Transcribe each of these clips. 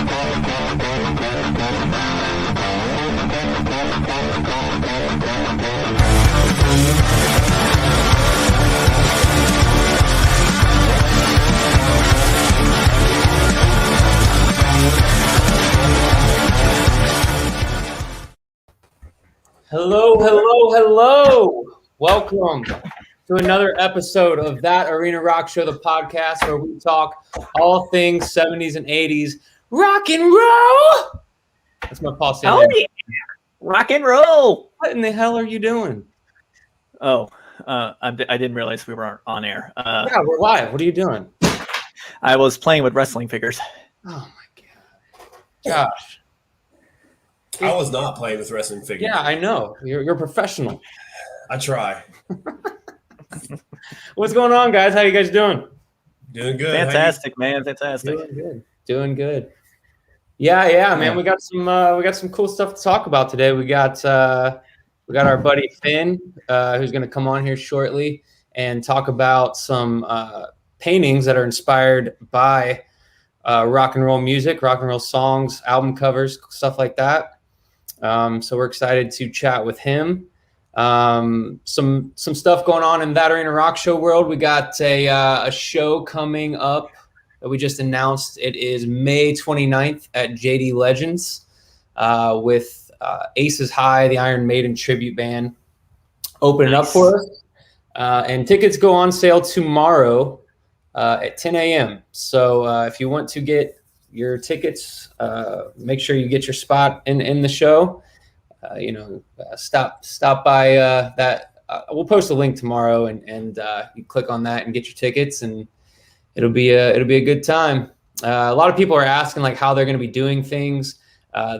Hello, hello, hello. Welcome to another episode of That Arena Rock Show, the podcast where we talk all things 70s and 80s rock and roll. That's my Paul Stanley. Oh, yeah. Rock and roll. What in the hell are you doing? I didn't realize we were on air. Yeah, we're live. What are you doing? I was playing with wrestling figures. Oh, my God. Gosh. I was not playing with wrestling figures. Yeah, I know. You're a professional. I try. What's going on, guys? How you guys doing? Doing good. Fantastic, man. Fantastic. Doing good. Yeah, man. We got some cool stuff to talk about today. We got our buddy Finn, who's going to come on here shortly and talk about some paintings that are inspired by rock and roll music, rock and roll songs, album covers, stuff like that. So we're excited to chat with him. Some stuff going on in That Arena Rock Show world. We got a show coming up that we just announced. It is May 29th at JD Legends with Aces High, the Iron Maiden tribute band, opening up for us. And tickets go on sale tomorrow at 10 a.m. So if you want to get your tickets, make sure you get your spot in the show. Stop by that. We'll post a link tomorrow, and you click on that and get your tickets, and it'll be a good time. A lot of people are asking like how they're going to be doing things.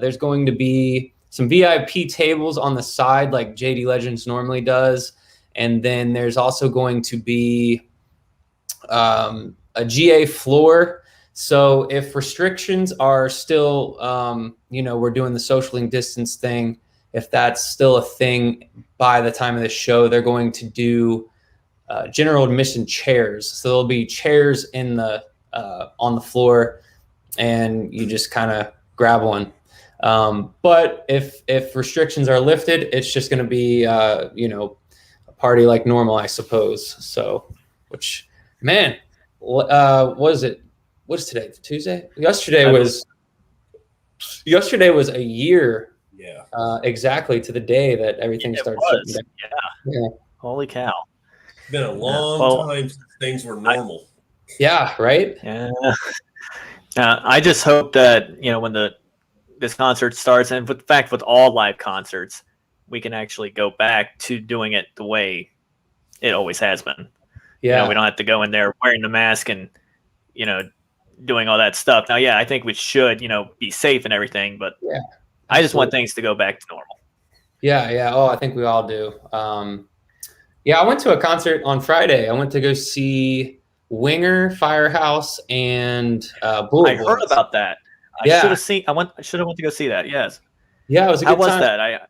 There's going to be some VIP tables on the side like JD Legends normally does, and then there's also going to be a GA floor. So if restrictions are still, we're doing the socially distance thing. If that's still a thing by the time of the show, they're going to do general admission chairs. So there'll be chairs in the on the floor, and you just kind of grab one. But if restrictions are lifted, it's just going to be a party like normal, I suppose. So, which, man, what is it? What's today? Tuesday? Yesterday was a year. Yeah. Exactly to the day that everything started. Yeah. Holy cow! It's been a long time since things were normal. Yeah. Right. Yeah. I just hope that when this concert starts, and with all live concerts, we can actually go back to doing it the way it always has been. Yeah. We don't have to go in there wearing the mask and doing all that stuff. Now, I think we should, be safe and everything, but I just want things to go back to normal. Yeah. Oh, I think we all do. I went to a concert on Friday. I went to go see Winger, Firehouse, and Bullet Boys. I heard about that. I should have went to go see that. Yes. Yeah, it was a good time. How was that?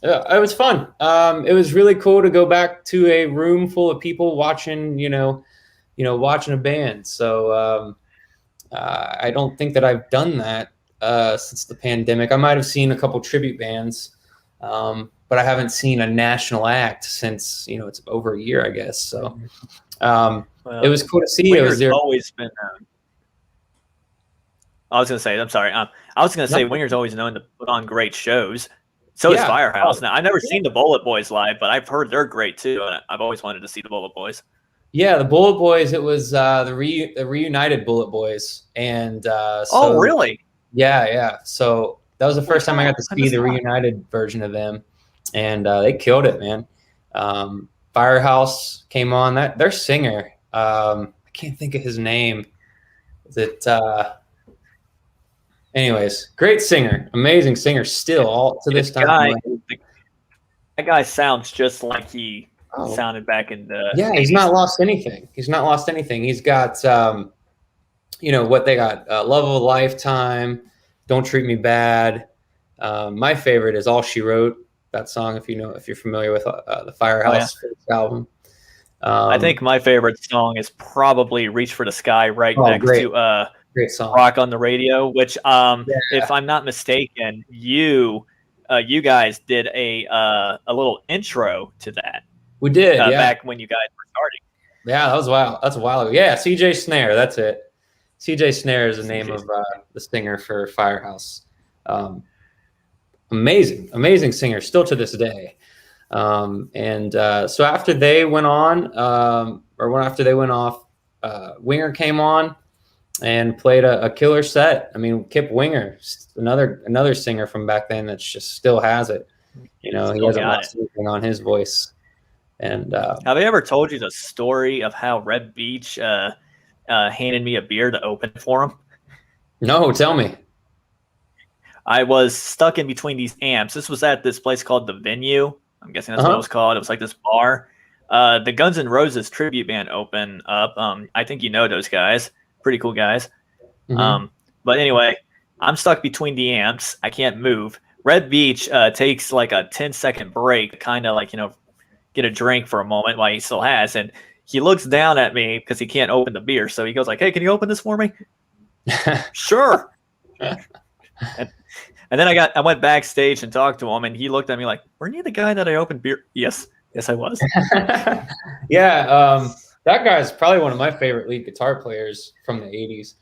Yeah, it was fun. It was really cool to go back to a room full of people watching, watching a band. So I don't think that I've done that since the pandemic. I might have seen a couple tribute bands, but I haven't seen a national act since, it's over a year, I guess. So it was cool to see. Winger's always been. I was going to say, I'm sorry. I was going to say Winger's always known to put on great shows. So is Firehouse. Now, I've never seen the Bullet Boys live, but I've heard they're great too. And I've always wanted to see the Bullet Boys. Yeah, the Bullet Boys. It was the reunited Bullet Boys, and oh, really? Yeah. So that was the first time I got to see the reunited version of them, and they killed it, man. Firehouse came on. Their singer, I can't think of his name. Anyways, great singer, amazing singer, still all to this time. That guy sounds just like he sounded back in the. Yeah, 80s. He's not lost anything. He's got, what they got: Love of a Lifetime, Don't Treat Me Bad. My favorite is All She Wrote. That song, if you're familiar with the Firehouse album. I think my favorite song is probably Reach for the Sky, next to Great song. Rock on the Radio, which if I'm not mistaken, you guys did a little intro to that. We did, back when you guys were starting. Yeah, that was that's a while ago. Yeah, CJ Snare, that's it. CJ Snare is the name of the singer for Firehouse. Amazing singer, still to this day. So after they went on, after they went off, Winger came on and played a killer set. I mean, Kip Winger, another singer from back then that's just still has it. You know, he hasn't lost anything on his voice. And have I ever told you the story of how Red Beach handed me a beer to open for him? No, tell me. I was stuck in between these amps. This was at this place called The Venue. I'm guessing that's what it was called. It was like this bar. The Guns N' Roses tribute band opened up. I think you know those guys. Pretty cool guys. Mm-hmm. But anyway, I'm stuck between the amps. I can't move. Red Beach takes like a 10-second break, kind of like, get a drink for a moment while he still has. And he looks down at me because he can't open the beer. So he goes like, "Hey, can you open this for me?" Sure. And then I went backstage and talked to him, and he looked at me like, "Weren't you the guy that I opened beer?" Yes, I was. Yeah, that guy is probably one of my favorite lead guitar players from the 80s.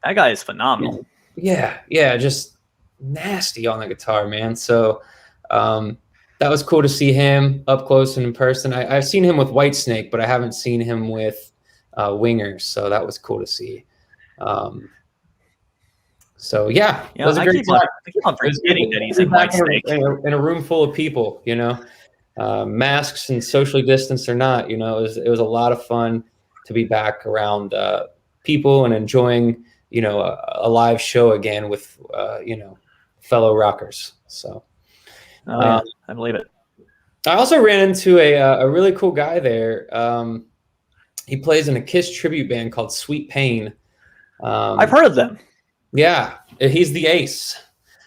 That guy is phenomenal. Yeah, just nasty on the guitar, man. So that was cool to see him up close and in person. I've seen him with Whitesnake, but I haven't seen him with Winger, so that was cool to see. So yeah, it was a great time. I keep on forgetting that he's in Whitesnake. In a room full of people, masks and socially distanced or not, it was a lot of fun to be back around people and enjoying, a live show again with, fellow rockers. So, I believe it. I also ran into a really cool guy there. He plays in a Kiss tribute band called Sweet Pain. I've heard of them. Yeah, he's the ace.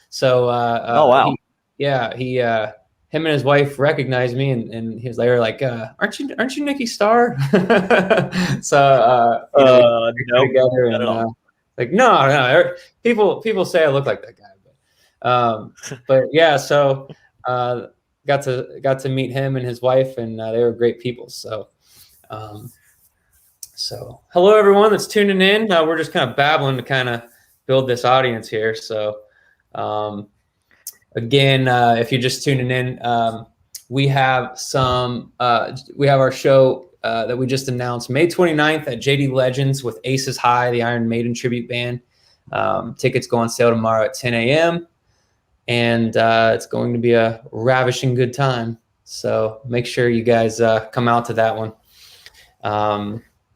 So, oh wow, him and his wife recognized me, and he was like, "Aren't you Nikki Starr?" So, no, together and like, no. People say I look like that guy, but yeah. So, got to meet him and his wife, and they were great people. So, hello everyone that's tuning in. We're just kind of babbling to kind of build this audience here. So, again, if you're just tuning in, we have our show that we just announced May 29th at JD Legends with Aces High, the Iron Maiden tribute band. Tickets go on sale tomorrow at 10 a.m. And it's going to be a ravishing good time. So make sure you guys come out to that one.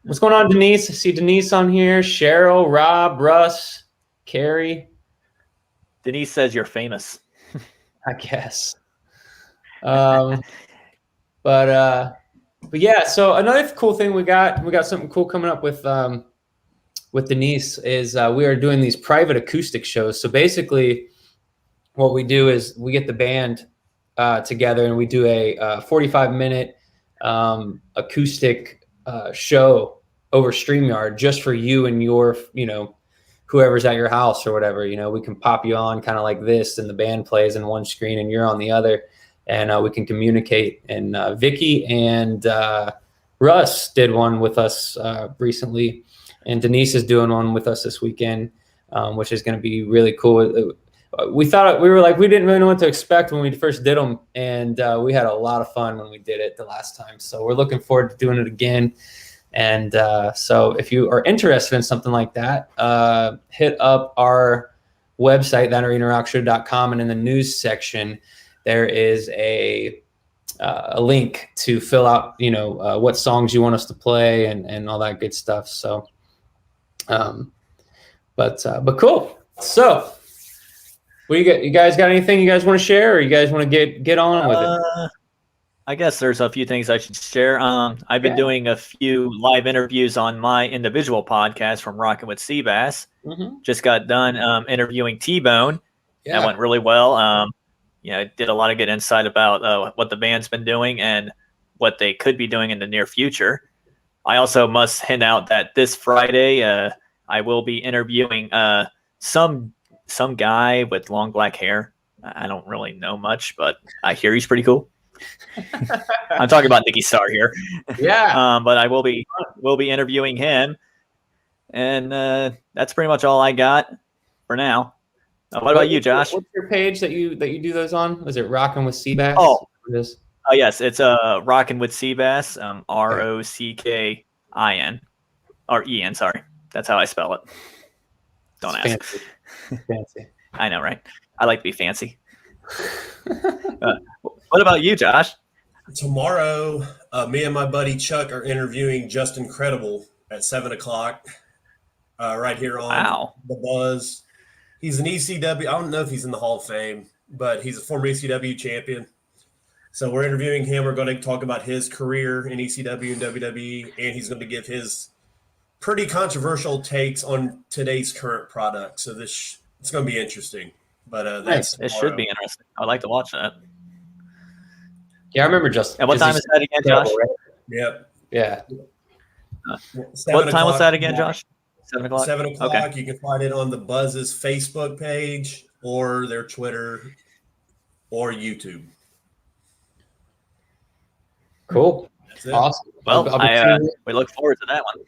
What's going on, Denise? I see Denise on here. Cheryl, Rob, Russ, Carrie. Denise says you're famous. I guess. But yeah, so another cool thing we got something cool coming up with Denise is we are doing these private acoustic shows. So basically what we do is we get the band together and we do a 45-minute acoustic show over StreamYard just for you and your, whoever's at your house or whatever. We can pop you on kind of like this, and the band plays in one screen and you're on the other, and we can communicate. And Vicky and Russ did one with us recently, and Denise is doing one with us this weekend, which is going to be really cool. We didn't really know what to expect when we first did them, and we had a lot of fun when we did it the last time. So we're looking forward to doing it again. And so if you are interested in something like that, hit up our website, thatarenarockshow.com, and in the news section, there is a link to fill out, what songs you want us to play and all that good stuff. So, but cool. So, what do you got? You guys got anything you guys want to share, or you guys want to get on with it? I guess there's a few things I should share. I've been doing a few live interviews on my individual podcast from Rockin' with Seabass. Mm-hmm. Just got done interviewing T-Bone. That went really well. Did a lot of good insight about what the band's been doing and what they could be doing in the near future. I also must hint out that this Friday, I will be interviewing some guy with long black hair. I don't really know much, but I hear he's pretty cool. I'm talking about Nikki Starr here. Yeah. But I will be interviewing him, and that's pretty much all I got for now. What about you, Josh? What's your page that you do those on? Was it Rockin' with Seabass? Oh, yes, it's Rockin' with Seabass, Rockin or En. Sorry, that's how I spell it. Don't ask. Fancy. Fancy. I know, right? I like to be fancy. What about you, Josh? Tomorrow, me and my buddy Chuck are interviewing Just Incredible at 7:00, right here on The Buzz. He's an ECW. I don't know if he's in the Hall of Fame, but he's a former ECW champion. So we're interviewing him. We're going to talk about his career in ECW and WWE, and he's going to give his pretty controversial takes on today's current product. So it's going to be interesting. But that's it should be interesting. I'd like to watch that. Yeah, I remember just. And what time is that again, Josh? Right? Yep. Yeah. What time was that again, Josh? 7:00. 7:00. Okay. You can find it on the Buzz's Facebook page or their Twitter or YouTube. Cool. Awesome. Well, we look forward to that one.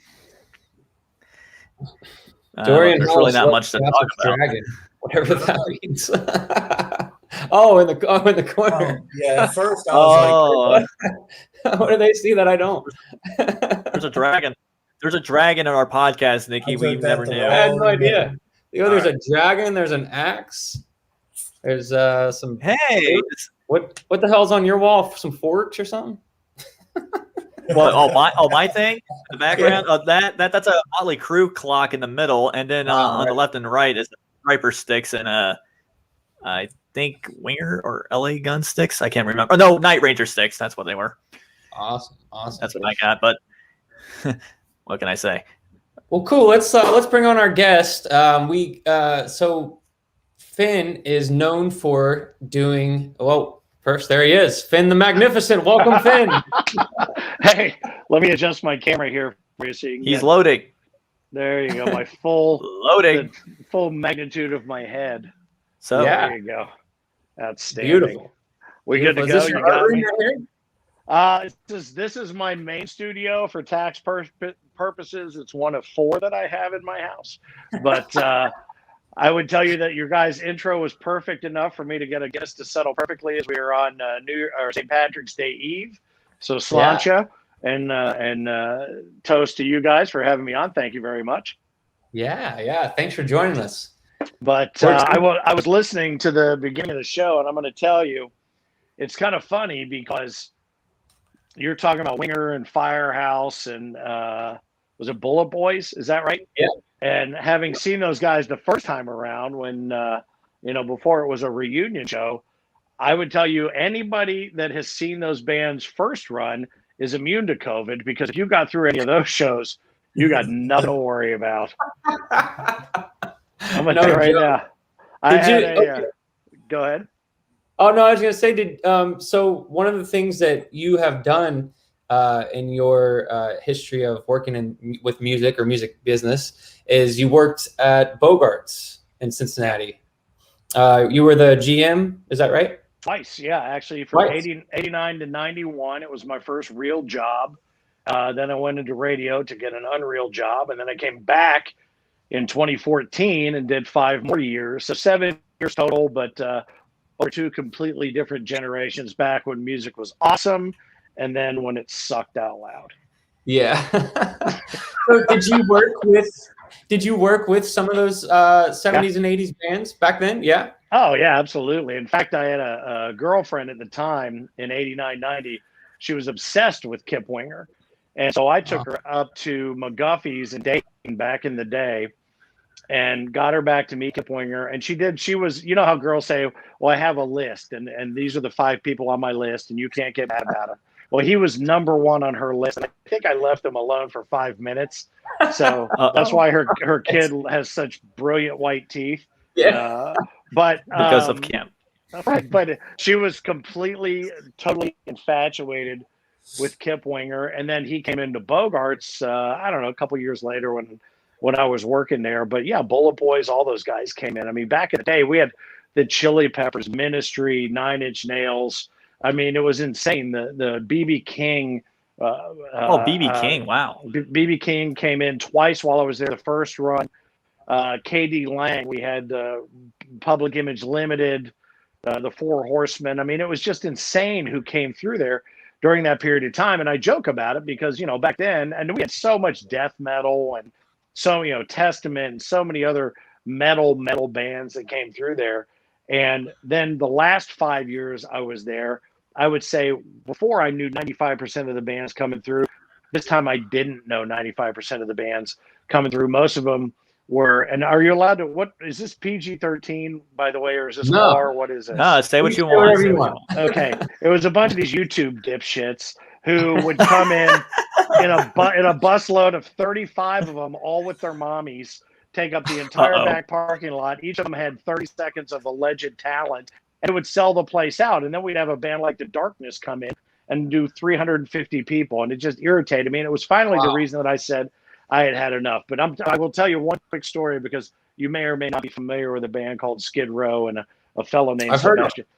Dorian, there's really not much to talk about. Dragon, whatever that means. Oh, in the corner. Yeah, at first I was like, what do they see that I don't? There's a dragon. There's a dragon in our podcast, Nikki. We never knew. I had no idea. There's a dragon. There's an axe. There's some. Hey, what the hell's on your wall? Some forks or something? What? My thing. The background of that's a Motley Crue clock in the middle, and then on the left and right is the Striper sticks and I think Winger or LA Gun sticks. I can't remember. Oh, no, Night Ranger sticks. That's what they were. Awesome. That's what I got. But what can I say? Well, cool. Let's bring on our guest. So Finn is known for doing. Well, first there he is, Finn the Magnificent. Welcome, Finn. Hey, let me adjust my camera here for you so you can He's loading. There you go. My full loading, the full magnitude of my head. So there you go. Outstanding. Beautiful. We good to go? You got me. This is my main studio for tax purposes. It's one of 4 that I have in my house. But I would tell you that your guys' intro was perfect enough for me to get a guest to settle perfectly as we were on St. Patrick's Day Eve. So sláinte and toast to you guys for having me on. Thank you very much. Yeah. Thanks for joining us. But I was listening to the beginning of the show, and I'm going to tell you, it's kind of funny because you're talking about Winger and Firehouse and was it Bullet Boys? Is that right? Yeah. And having seen those guys the first time around when, before it was a reunion show, I would tell you anybody that has seen those bands first run is immune to COVID, because if you got through any of those shows, you got nothing to worry about. I'm going to tell you right now. Go ahead. Oh, no, I was going to say, so one of the things that you have done in your history of working with music or music business is you worked at Bogarts in Cincinnati. You were the GM, is that right? Twice, yeah. Actually, from 89 to 91, it was my first real job. Then I went into radio to get an unreal job, and then I came back in 2014 and did 5 more years. So 7 years total, but over 2 completely different generations, back when music was awesome and then when it sucked out loud. Yeah. So did you work with some of those 70s and 80s bands back then? Yeah. Oh, yeah, absolutely. In fact, I had a girlfriend at the time in 89, 90. She was obsessed with Kip Winger. And so I took her up to McGuffey's in Dayton back in the day and got her back to meet Kip Winger. And she was, you know how girls say, well, I have a list and these are the 5 people on my list and you can't get mad about it. Well, he was number 1 on her list. And I think I left him alone for 5 minutes. So that's why her kid has such brilliant white teeth. Yeah. But because of Kim. But she was totally infatuated with Kip Winger. And then he came into Bogarts, I don't know, a couple years later when when I was working there. But yeah, Bullet Boys, all those guys came in. I mean, back in the day, we had the Chili Peppers, Ministry, 9 Inch Nails. I mean, it was insane. The BB King. BB King, wow. BB King came in twice while I was there. The first run, KD Lang. We had Public Image Limited, the Four Horsemen. I mean, it was just insane who came through there during that period of time. And I joke about it because, you know, back then, and we had so much death metal and so, you know, Testament and so many other metal bands that came through there. And then the last 5 years I was there, I would say before I knew 95% of the bands coming through. This time I didn't know 95% of the bands coming through. Most of them were. And are you allowed to? What is this, PG-13, by the way, or is this R? What is this? Say what you want. Say what you want. Okay, it was a bunch of these YouTube dipshits who would come in a bus load of 35 of them, all with their mommies, take up the entire back parking lot. Each of them had 30 seconds of alleged talent. And it would sell the place out. And then we'd have a band like The Darkness come in and do 350 people. And it just irritated me. And it was finally the reason that I said I had had enough. But I will tell you one quick story, because you may or may not be familiar with a band called Skid Row and a fellow named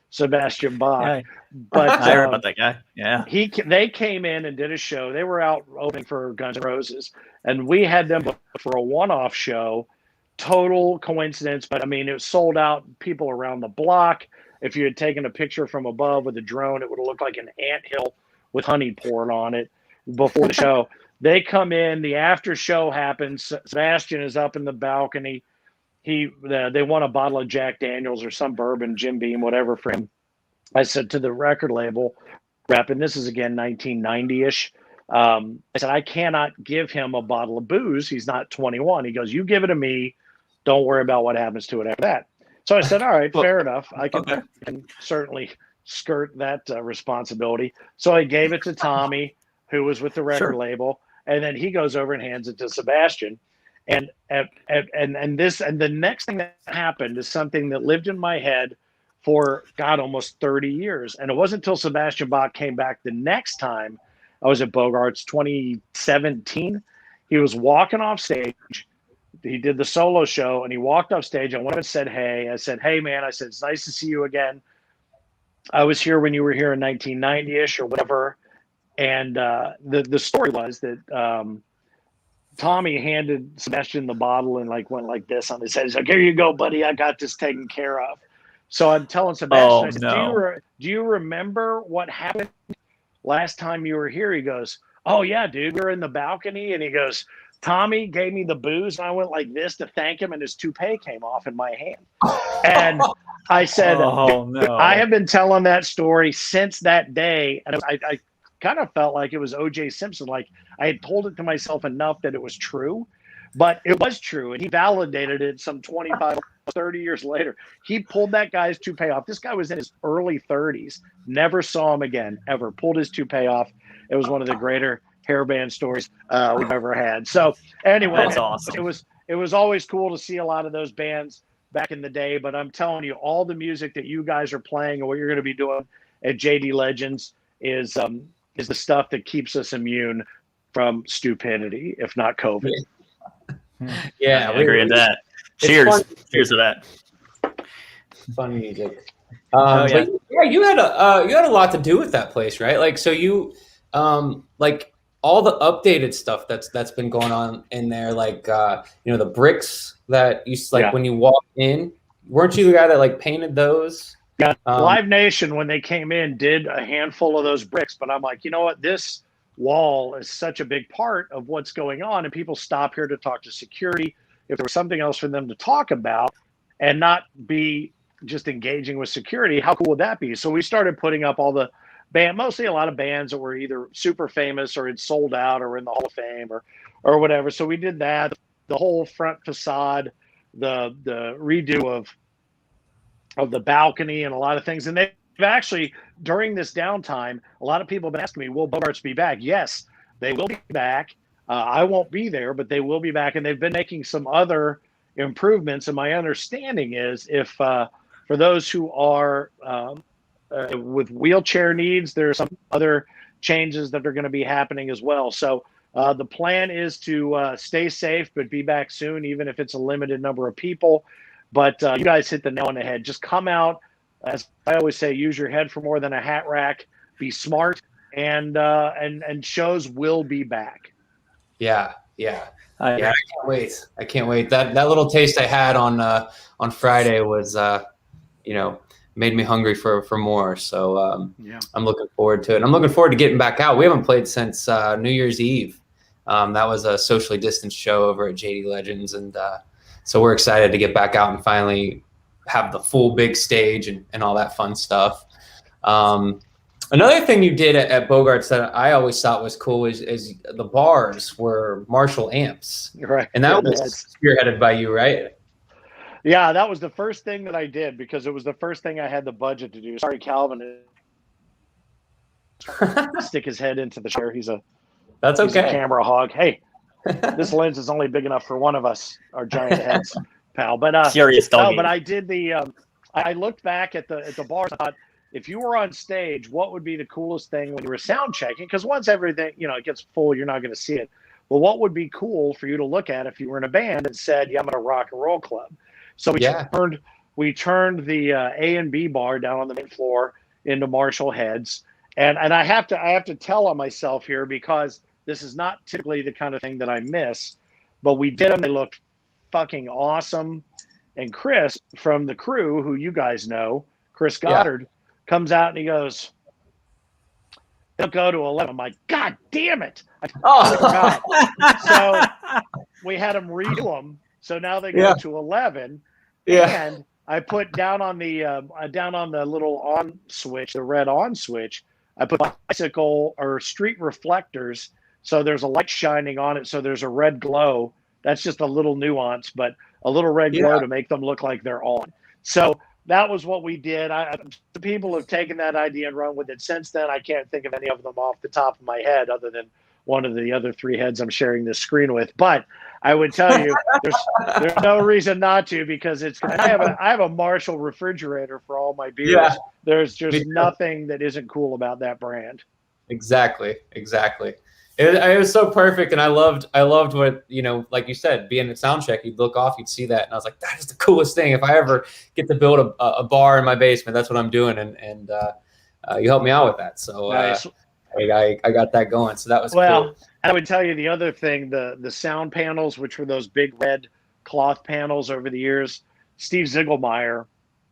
Sebastian Bach. Yeah. But I heard about that guy. Yeah. They came in and did a show. They were out opening for Guns N' Roses. And we had them for a one-off show. Total coincidence. But, I mean, it was sold out, people around the block. If you had taken a picture from above with a drone, it would have looked like an anthill with honey poured on it before the show. They come in, the after show happens. Sebastian is up in the balcony. They want a bottle of Jack Daniels or some bourbon, Jim Beam, whatever for him. I said to the record label rep, and this is again 1990-ish. I said, I cannot give him a bottle of booze. He's not 21. He goes, you give it to me. Don't worry about what happens to it after that. So I said, all right, fair enough. I can certainly skirt that responsibility. So I gave it to Tommy, who was with the record label, and then he goes over and hands it to Sebastian. And the next thing that happened is something that lived in my head for almost 30 years. And it wasn't until Sebastian Bach came back the next time I was at Bogarts, 2017. He was walking off stage. He did the solo show and he walked off stage. I went and said, hey. I said, hey, man. I said, it's nice to see you again. I was here when you were here in 1990-ish or whatever. And the story was that Tommy handed Sebastian the bottle and went like this on his head. He's like, here you go, buddy. I got this taken care of. So I'm telling Sebastian, I said, do you remember what happened last time you were here? He goes, oh, yeah, dude. We were in the balcony. And he goes, Tommy gave me the booze, and I went like this to thank him, and his toupee came off in my hand. And I said, oh, no. I have been telling that story since that day, and I kind of felt like it was O.J. Simpson. Like I had told it to myself enough that it was true, but it was true, and he validated it some 25, 30 years later. He pulled that guy's toupee off. This guy was in his early 30s, never saw him again, ever. Pulled his toupee off. It was one of the greater hairband stories we've ever had. So anyway, that's awesome. It was always cool to see a lot of those bands back in the day. But I'm telling you, all the music that you guys are playing and what you're going to be doing at JD Legends is the stuff that keeps us immune from stupidity, if not COVID. Yeah, I agree with that. Cheers. Cheers to that. Fun music. But yeah, you had a lot to do with that place, right? Like, so you all the updated stuff that's been going on in there, the bricks that you when you walk in, weren't you the guy that painted those? Yeah, Live Nation, when they came in, did a handful of those bricks, but I'm like, you know what, this wall is such a big part of what's going on, and people stop here to talk to security. If there was something else for them to talk about and not be just engaging with security, how cool would that be? So we started putting up all the mostly a lot of bands that were either super famous or had sold out or in the Hall of Fame or whatever. So we did that, the whole front facade, the redo of the balcony and a lot of things. And they've actually, during this downtime, a lot of people have been asking me, will Bogarts be back? Yes, they will be back. I won't be there, but they will be back. And they've been making some other improvements. And my understanding is if for those who are with wheelchair needs, there are some other changes that are going to be happening as well. So The plan is to stay safe, but be back soon, even if it's a limited number of people. But you guys hit the nail on the head. Just come out. As I always say, use your head for more than a hat rack. Be smart, and shows will be back. Yeah. I can't wait. I can't wait. That little taste I had on Friday was, made me hungry for more. So I'm looking forward to it. I'm looking forward to getting back out. We haven't played since New Year's Eve. That was a socially distanced show over at JD Legends, and so we're excited to get back out and finally have the full big stage and all that fun stuff. Another thing you did at Bogarts that I always thought was cool is the bars were Marshall amps, right? And that was spearheaded by you, right? Yeah, that was the first thing that I did because it was the first thing I had the budget to do. Sorry, Calvin. Stick his head into the chair. He's a camera hog. Hey, this lens is only big enough for one of us, our giant heads, pal. But serious doggy. No, but I did the. I looked back at the bars. I thought, if you were on stage, what would be the coolest thing when you were sound checking? Because once everything, it gets full, you're not going to see it. Well, what would be cool for you to look at if you were in a band and said, "Yeah, I'm in a rock and roll club"? So we turned the A and B bar down on the main floor into Marshall heads, and I have to tell on myself here because this is not typically the kind of thing that I miss, but we did them. They looked fucking awesome, and Chris from the crew, who you guys know, Chris Goddard, comes out and he goes, "They'll go to 11." I'm like, God damn it! I forgot. So we had them redo them. So now they go to 11. Yeah. And I put down on the little on switch, the red on switch, I put bicycle or street reflectors. So there's a light shining on it. So there's a red glow. That's just a little nuance, but a little red glow to make them look like they're on. So that was what we did. The people have taken that idea and run with it. Since then, I can't think of any of them off the top of my head other than one of the other three heads I'm sharing this screen with. But I would tell you there's no reason not to, because I have a Marshall refrigerator for all my beers. Yeah, there's just nothing that isn't cool about that brand. Exactly. It was so perfect, and I loved what, like you said, being at sound check, you'd look off, you'd see that, and I was like, that is the coolest thing. If I ever get to build a bar in my basement, that's what I'm doing, and you helped me out with that. So nice. I got that going, so that was cool. I would tell you the other thing, the sound panels, which were those big red cloth panels over the years. Steve Ziegelmeyer,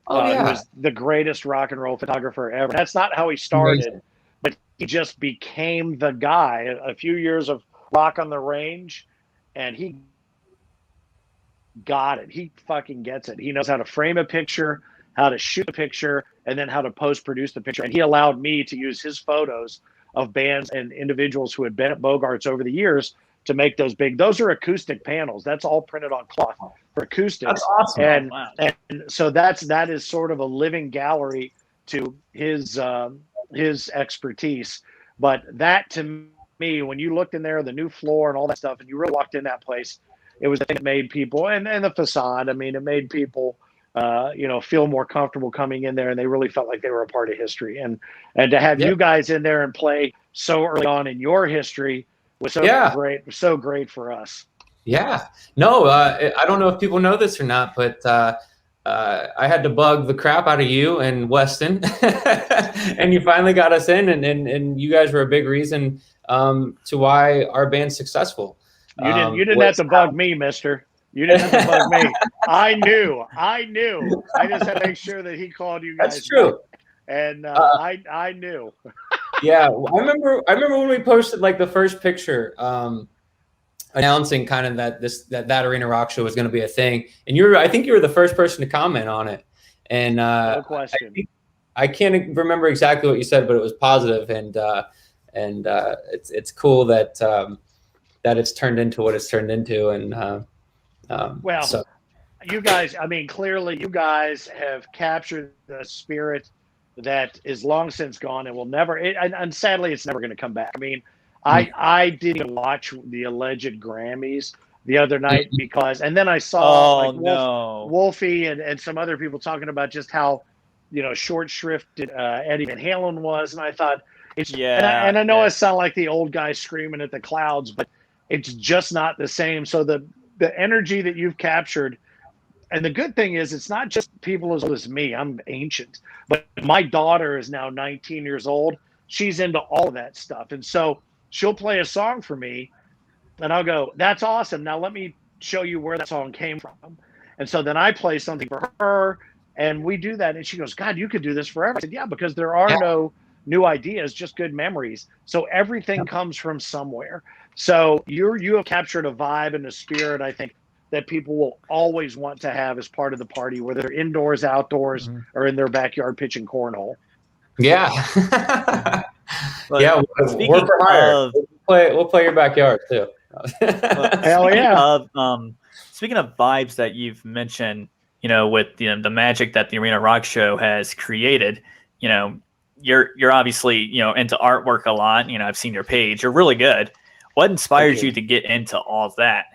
who was the greatest rock and roll photographer ever. That's not how he started. Amazing. But he just became the guy. A few years of Rock on the Range, and he got it. He fucking gets it. He knows how to frame a picture, how to shoot a picture, and then how to post-produce the picture. And he allowed me to use his photos of bands and individuals who had been at Bogarts over the years to make those big. Those are acoustic panels. That's all printed on cloth for acoustics. That's awesome. And so that is sort of a living gallery to his expertise. But that, to me, when you looked in there, the new floor and all that stuff, and you really walked in that place, it was the thing that made people, and the facade, I mean, it made people feel more comfortable coming in there, and they really felt like they were a part of history. And to have you guys in there and play so early on in your history was so great for us. Yeah. No, I don't know if people know this or not, but I had to bug the crap out of you and Weston, and you finally got us in, and you guys were a big reason to why our band's successful. You didn't have to bug me, mister. You didn't have to bug me. I knew. I just had to make sure that he called you guys. That's true. Back. And I knew. Yeah, I remember when we posted like the first picture, announcing kind of that Arena Rock show was going to be a thing, and I think you were the first person to comment on it. And no question. I can't remember exactly what you said, but it was positive, and it's cool that it's turned into what it's turned into, and. You guys, I mean, clearly you guys have captured the spirit that is long since gone and will never, and sadly, it's never going to come back. I mean, I didn't even watch the alleged Grammys the other night and then I saw Wolfie and some other people talking about just how, short shrifted Eddie Van Halen was. And I thought, And I know I sound like the old guy screaming at the clouds, but it's just not the same. So the energy that you've captured, and the good thing is it's not just people as old as me. I'm ancient, but my daughter is now 19 years old. She's into all of that stuff. And so she'll play a song for me and I'll go, that's awesome. Now let me show you where that song came from. And so then I play something for her and we do that. And she goes, God, you could do this forever. I said, yeah, because there are no new ideas, just good memories. So everything comes from somewhere. So you have captured a vibe and a spirit, I think, that people will always want to have as part of the party, whether they're indoors, outdoors, or in their backyard pitching cornhole. Yeah. Yeah. Work for hire. We'll play your backyard too. Hell yeah. Speaking of vibes that you've mentioned, with the magic that the Arena Rock Show has created, you're obviously, into artwork a lot. I've seen your page. You're really good. What inspires you to get into all that?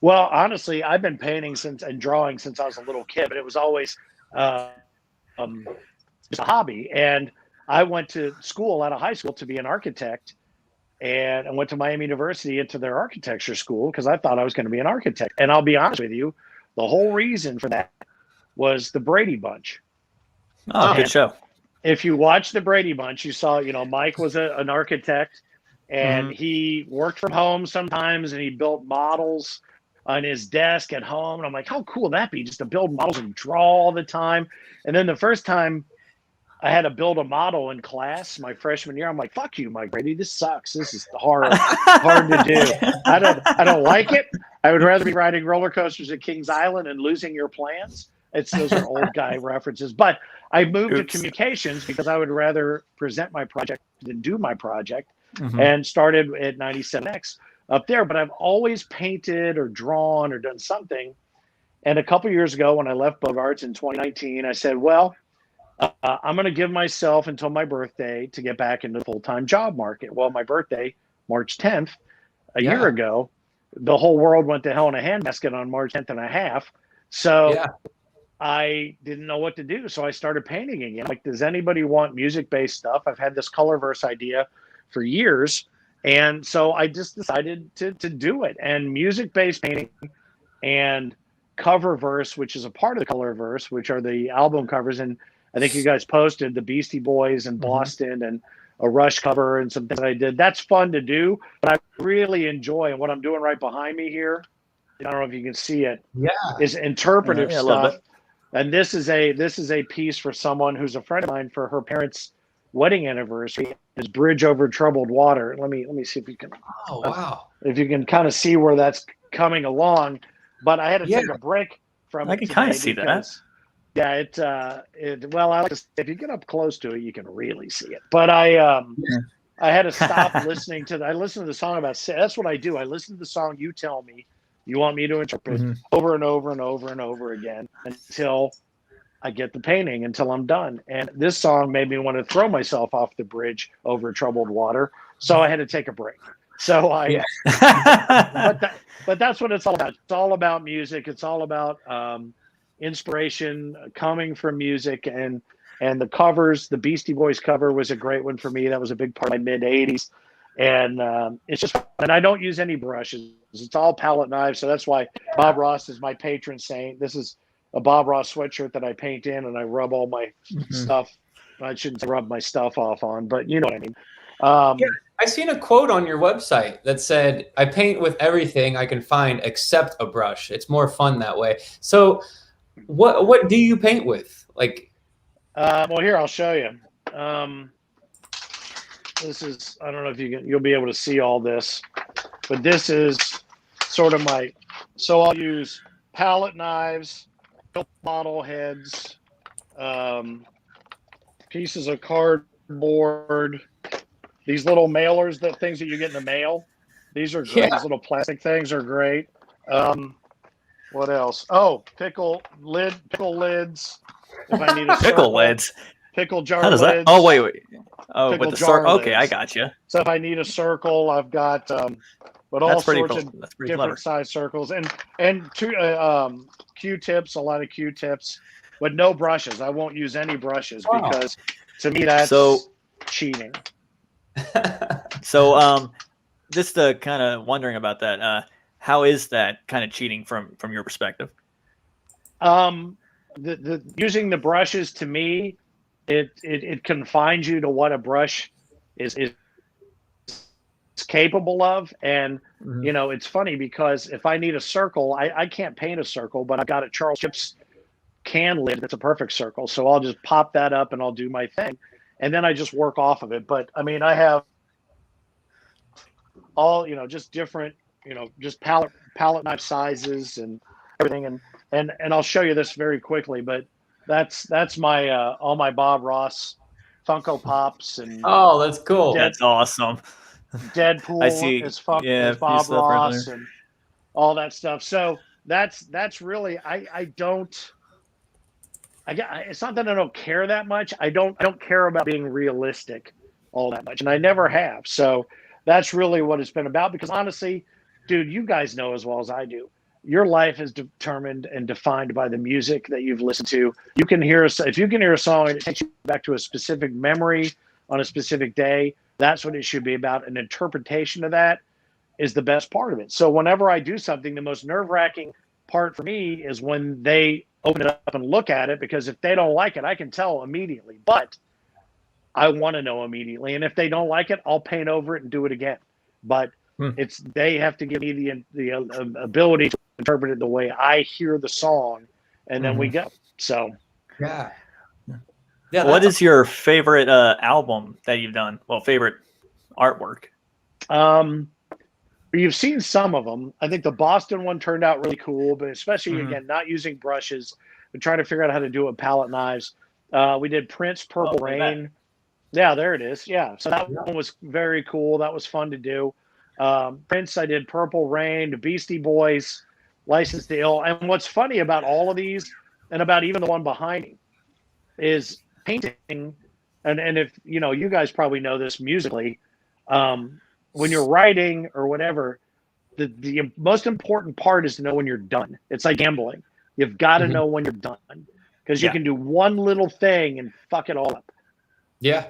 Well, honestly, I've been painting and drawing since I was a little kid, but it was always just a hobby. And I went to school out of high school to be an architect, and I went to Miami University into their architecture school because I thought I was going to be an architect. And I'll be honest with you, the whole reason for that was the Brady Bunch. Oh, good show. If you watch the Brady Bunch, you saw, Mike was an architect, and he worked from home sometimes, and he built models on his desk at home. And I'm like, how cool would that be, just to build models and draw all the time? And then the first time I had to build a model in class my freshman year, I'm like, fuck you, Mike Brady, this sucks. This is hard to do. I don't like it. I would rather be riding roller coasters at Kings Island and losing your plans. Those are old guy references. But I moved to communications because I would rather present my project than do my project, and started at 97X up there. But I've always painted or drawn or done something. And a couple years ago, when I left Bogarts in 2019, I said, well, I'm going to give myself until my birthday to get back into the full-time job market. Well, my birthday, March 10th, a year ago, the whole world went to hell in a handbasket on March 10th and a half. So I didn't know what to do. So I started painting again. Like, does anybody want music-based stuff? I've had this Colorverse idea for years. And so I just decided to do it. And music-based painting and Coververse, which is a part of the Colorverse, which are the album covers. And I think you guys posted the Beastie Boys in Boston and a Rush cover and some things I did. That's fun to do, but I really enjoy, and what I'm doing right behind me here, I don't know if you can see it, is interpretive stuff. And this is a piece for someone who's a friend of mine for her parents' wedding anniversary. Is Bridge Over Troubled Water. Let me see if you can. Oh wow! If you can kind of see where that's coming along, but I had to take a break from. I can kind of see that. Yeah, well, I like to, if you get up close to it, you can really see it. But I had to stop listening to. I listened to the song about. That's what I do. I listen to the song You Tell Me. You want me to interpret over and over and over and over again until I get the painting, until I'm done. And this song made me want to throw myself off the bridge over troubled water. So I had to take a break. So but that's what it's all about. It's all about music. It's all about inspiration coming from music, and the covers. The Beastie Boys cover was a great one for me. That was a big part of my mid 80s. And it's just, and I don't use any brushes. It's all palette knives. So that's why Bob Ross is my patron saint. This is a Bob Ross sweatshirt that I paint in, and I rub all my stuff. I shouldn't say rub my stuff off on, but you know what I mean. I seen a quote on your website that said, I paint with everything I can find except a brush. It's more fun that way. So what do you paint with? Like, well, here, I'll show you. This is, I don't know if you'll be able to see all this, but this is sort of so I'll use palette knives, model heads, pieces of cardboard, these little mailers, things that you get in the mail. These are great. These little plastic things are great. What else? Oh, pickle lids. If I need a pickle lids. Pickle jar. How does lids. That? Oh wait. Oh, pickle with the circle. Okay, I got you. So if I need a circle, I've got but all sorts of different size circles and Q-tips, a lot of Q-tips, but no brushes. I won't use any brushes because to me that's cheating. So, just kind of wondering about that. How is that kind of cheating from your perspective? The using the brushes, to me, it confines you to what a brush is capable of. And you know, it's funny because if I need a circle, I can't paint a circle, but I've got a Charles Chips can lid that's a perfect circle, so I'll just pop that up and I'll do my thing, and then I just work off of it. But I mean, I have all, you know, just different, you know, just palette knife sizes and everything, and I'll show you this very quickly, but that's my all my Bob Ross Funko Pops and Oh, that's cool. That's awesome. Deadpool I see. is Yeah, is Bob stuff right Ross there. and all that stuff. So that's really it's not that I don't care that much. I don't care about being realistic all that much, and I never have. So that's really what it's been about. Because honestly, dude, you guys know as well as I do, your life is determined and defined by the music that you've listened to. You can hear if you can hear a song and it takes you back to a specific memory on a specific day, that's what it should be about. An interpretation of that is the best part of it. So whenever I do something, the most nerve-wracking part for me is when they open it up and look at it, because if they don't like it, I can tell immediately, but I want to know immediately. And if they don't like it, I'll paint over it and do it again. But they have to give me the ability to interpret it the way I hear the song, and then we go. So yeah. What is your favorite album that you've done? Well, favorite artwork? You've seen some of them. I think the Boston one turned out really cool, but especially again, not using brushes, but trying to figure out how to do it with palette knives. We did Prince Purple Rain. Yeah, there it is. Yeah. So that one was very cool. That was fun to do. Prince, I did Purple Rain, the Beastie Boys, License to Ill. And what's funny about all of these, and about even the one behind me, is painting. And if, you know, you guys probably know this musically, when you're writing or whatever, the most important part is to know when you're done. It's like gambling. You've got to know when you're done, because you can do one little thing and fuck it all up. Yeah.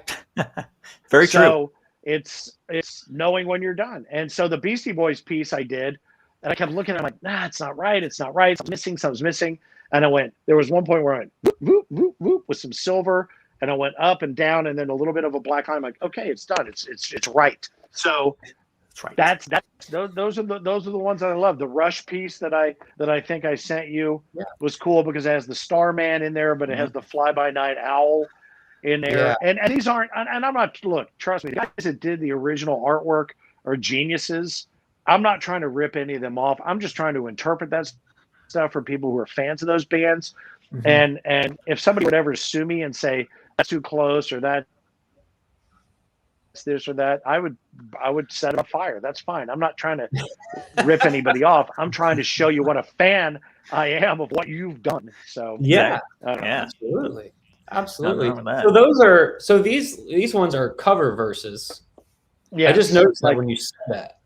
Very true. So it's knowing when you're done. And so the Beastie Boys piece I did, and I kept looking at it, I'm like, nah, it's not right. It's not right. Something's missing. And I went, there was one point where I went whoop, whoop, whoop, whoop, with some silver, and I went up and down and then a little bit of a black line. I'm like, okay, it's done. It's right. So that's those are the ones that I love. The Rush piece that I think I sent you was cool because it has the Starman in there, but it has the Fly By Night Owl in there. Yeah. And these aren't, and I'm not, look, trust me, the guys that did the original artwork are geniuses. I'm not trying to rip any of them off. I'm just trying to interpret that stuff for people who are fans of those bands. And if somebody would ever sue me and say that's too close or that's this or that, I would set it on fire. That's fine. I'm not trying to rip anybody off. I'm trying to show you what a fan I am of what you've done. So absolutely. So these ones are cover verses. Yeah, I just noticed that when you said that.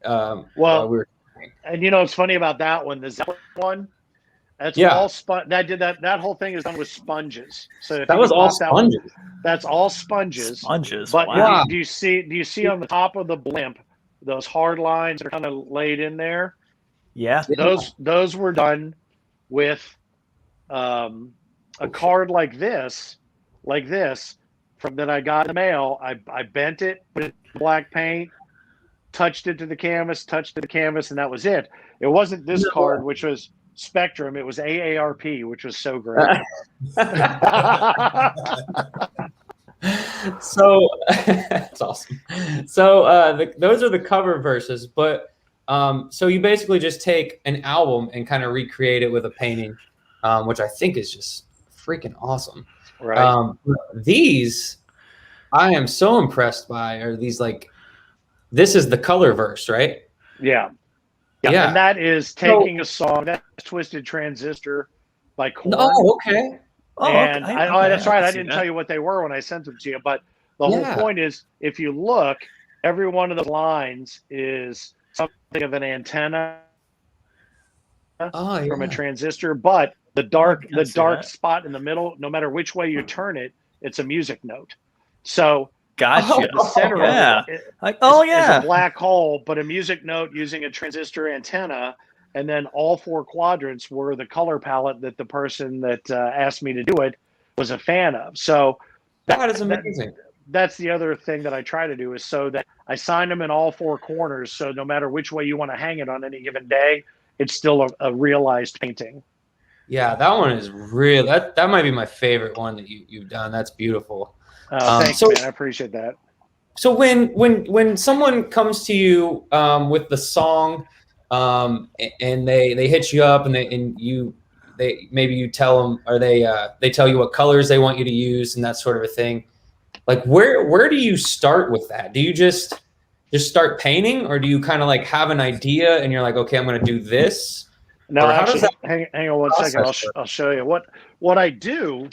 And you know what's funny about that one, the Zeppelin one, that's all that whole thing is done with sponges. So that was all sponges. That's all sponges. Sponges. But do you see on the top of the blimp those hard lines that are kind of laid in there? Yeah. Those were done with a card like this from that I got in the mail. I bent it, put it in black paint, touched it to the canvas, and that was it. It wasn't this card, which was Spectrum. It was AARP, which was so great. So that's awesome. So those are the cover verses, but so you basically just take an album and kind of recreate it with a painting, which I think is just freaking awesome. Right. These I am so impressed by are these, like, this is the color verse, right? Yeah. And that is taking a song, that's Twisted Transistor by Korn. Oh, okay. And that's right. I didn't tell you what they were when I sent them to you, but the whole point is, if you look, every one of the lines is something of an antenna from a transistor, but the dark spot in the middle, no matter which way you turn it, it's a music note. So Gotcha. The center yeah. of it Like, is a black hole, but a music note using a transistor antenna. And then all 4 quadrants were the color palette that the person that asked me to do it was a fan of. So that is amazing. That's the other thing that I try to do, is so that I sign them in all 4 corners. So no matter which way you want to hang it on any given day, it's still a realized painting. Yeah, that one is real. That might be my favorite one that you've done. That's beautiful. Thanks, man. I appreciate that. So when someone comes to you with the song, and they hit you up, and maybe you tell them, or they tell you what colors they want you to use and that sort of a thing. Like where do you start with that? Do you just start painting, or do you kind of like have an idea and you're like, okay, I'm going to do this? No, actually, hang on one second. I'll show you what I do.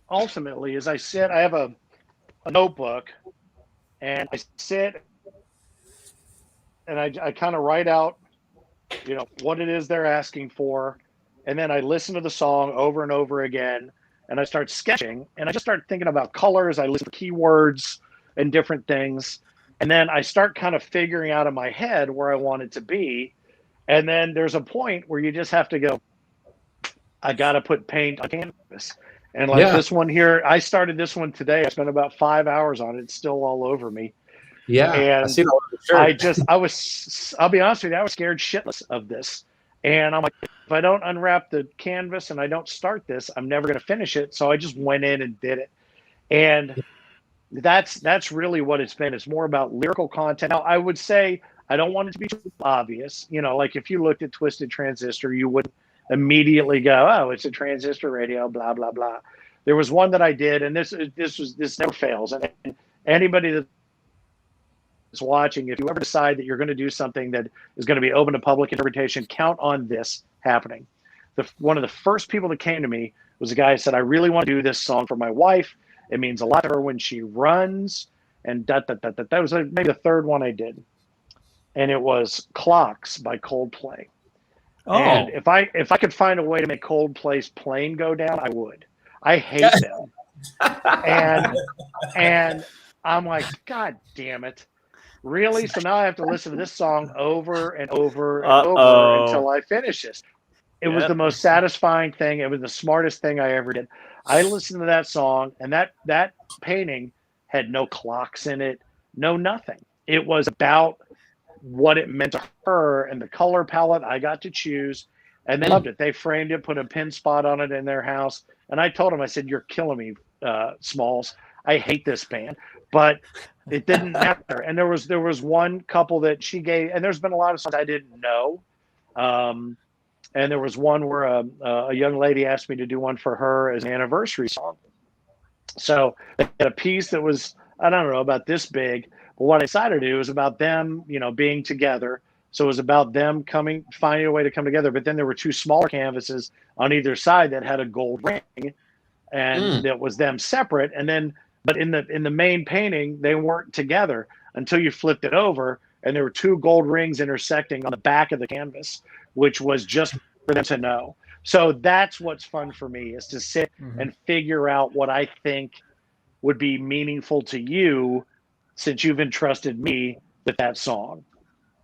Ultimately, is I have a notebook, and I sit and I kind of write out, what it is they're asking for, and then I listen to the song over and over again, and I start sketching, and I just start thinking about colors. I listen for keywords and different things, and then I start kind of figuring out in my head where I want it to be. And then there's a point where you just have to go, I got to put paint on canvas. And this one here, I started this one today. I spent about 5 hours on it. It's still all over me. Yeah. And I see the I'll be honest with you, I was scared shitless of this. And I'm like, if I don't unwrap the canvas and I don't start this, I'm never going to finish it. So I just went in and did it. And that's really what it's been. It's more about lyrical content. Now, I would say, I don't want it to be too obvious. Like if you looked at Twisted Transistor, you wouldn't immediately go, oh, it's a transistor radio, blah, blah, blah. There was one that I did, and this never fails. And anybody that's watching, if you ever decide that you're going to do something that is going to be open to public interpretation, count on this happening. One of the first people that came to me was a guy who said, I really want to do this song for my wife. It means a lot to her when she runs. And that was maybe the third one I did. And it was Clocks by Coldplay. Oh. And if I could find a way to make Coldplay's plane go down, I would. I hate them. and I'm like, God damn it. Really? So now I have to listen to this song over and over and over until I finish this. It was the most satisfying thing. It was the smartest thing I ever did. I listened to that song, and that painting had no clocks in it, no nothing. It was about what it meant to her and the color palette I got to choose, and they loved it. They framed it, put a pin spot on it in their house, and I told them, I said, you're killing me, Smalls. I hate this band, but it didn't matter. And there was one couple that she gave, and there's been a lot of songs I didn't know, and there was one where a young lady asked me to do one for her as an anniversary song. So they had a piece that was, I don't know, about this big. But what I decided to do was about them, being together. So it was about them finding a way to come together. But then there were 2 smaller canvases on either side that had a gold ring, and that was them separate. And then, but in the main painting, they weren't together until you flipped it over, and there were 2 gold rings intersecting on the back of the canvas, which was just for them to know. So that's what's fun for me, is to sit and figure out what I think would be meaningful to you, since you've entrusted me with that song.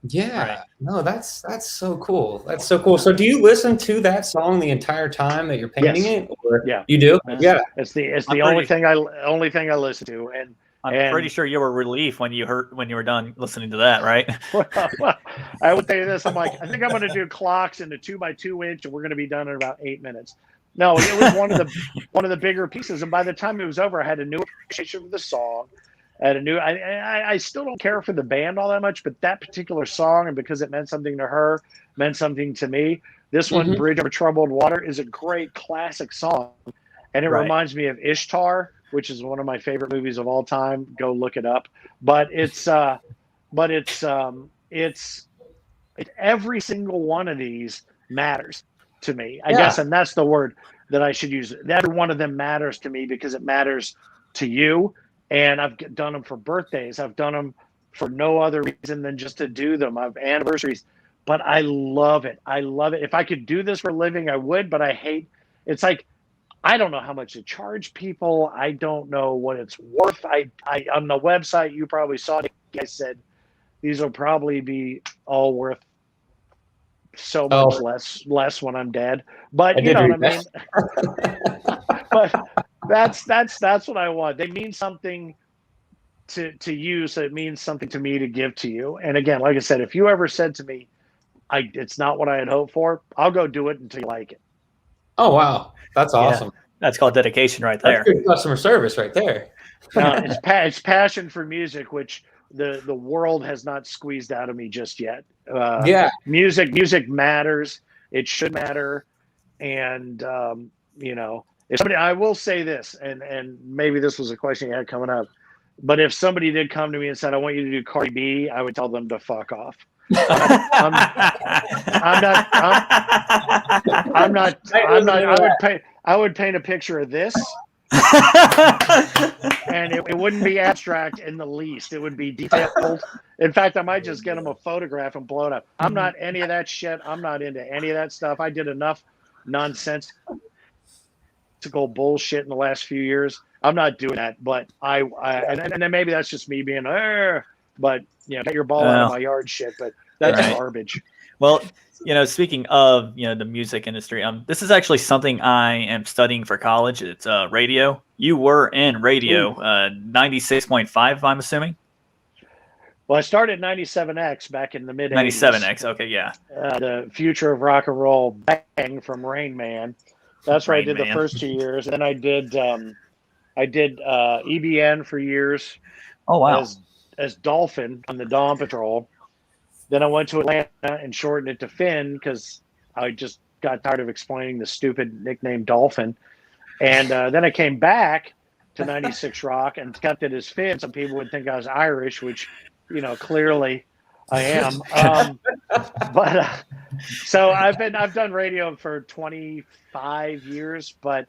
Yeah. Right. No, that's so cool. That's so cool. So do you listen to that song the entire time that you're painting it? Or yeah. You do? Yeah. It's the only thing I listen to. And I'm pretty sure you were relieved when you were done listening to that, right? Well, I would tell you this. I'm like, I think I'm going to do Clocks in the 2x2 inch, and we're going to be done in about 8 minutes. No, it was one of the bigger pieces. And by the time it was over, I had a new appreciation for the song. I still don't care for the band all that much, but that particular song, and because it meant something to her, meant something to me. This one, Bridge Over Troubled Water, is a great classic song, and it reminds me of Ishtar, which is one of my favorite movies of all time. Go look it up. But it's every single one of these matters to me, I guess, and that's the word that I should use. Every one of them matters to me because it matters to you. And I've done them for birthdays. I've done them for no other reason than just to do them. I've anniversaries, but I love it. I love it. If I could do this for a living, I would, but I hate, it's like, I don't know how much to charge people. I don't know what it's worth. I on the website, you probably saw it. I said these will probably be all worth so much less when I'm dead. But you know what I mean? But that's what I want. They mean something to you, so it means something to me to give to you. And again, like I said, if you ever said to me, it's not what I had hoped for, I'll go do it until you like it. Oh wow, that's awesome. Yeah, that's called dedication right there. That's good customer service right there. It's passion for music, which the world has not squeezed out of me just yet. Music matters. It should matter. And you know, if somebody, I will say this, and maybe this was a question you had coming up, but if somebody did come to me and said, "I want you to do Cardi B," I would tell them to fuck off. I'm not. I would paint a picture of this, and it wouldn't be abstract in the least. It would be detailed. In fact, I might just get them a photograph and blow it up. I'm not any of that shit. I'm not into any of that stuff. I did enough nonsensical bullshit in the last few years. I'm not doing that. But and then maybe that's just me being, but you know, get your ball out of my yard shit. But that's garbage. Well, you know, speaking of, you know, the music industry, this is actually something I am studying for college. It's radio. You were in radio, 96.5, I'm assuming. Well, I started 97X back in the mid 97X. Okay, yeah. The future of rock and roll, Bang from Rain Man. That's where I did the first 2 years. And then I did EBN for years. Oh wow. As Dolphin on the Dawn Patrol. Then I went to Atlanta and shortened it to Finn because I just got tired of explaining the stupid nickname Dolphin. And then I came back to 96 Rock and kept it as Finn. Some people would think I was Irish, which, you know, clearly I am. So I've done radio for 25 years, but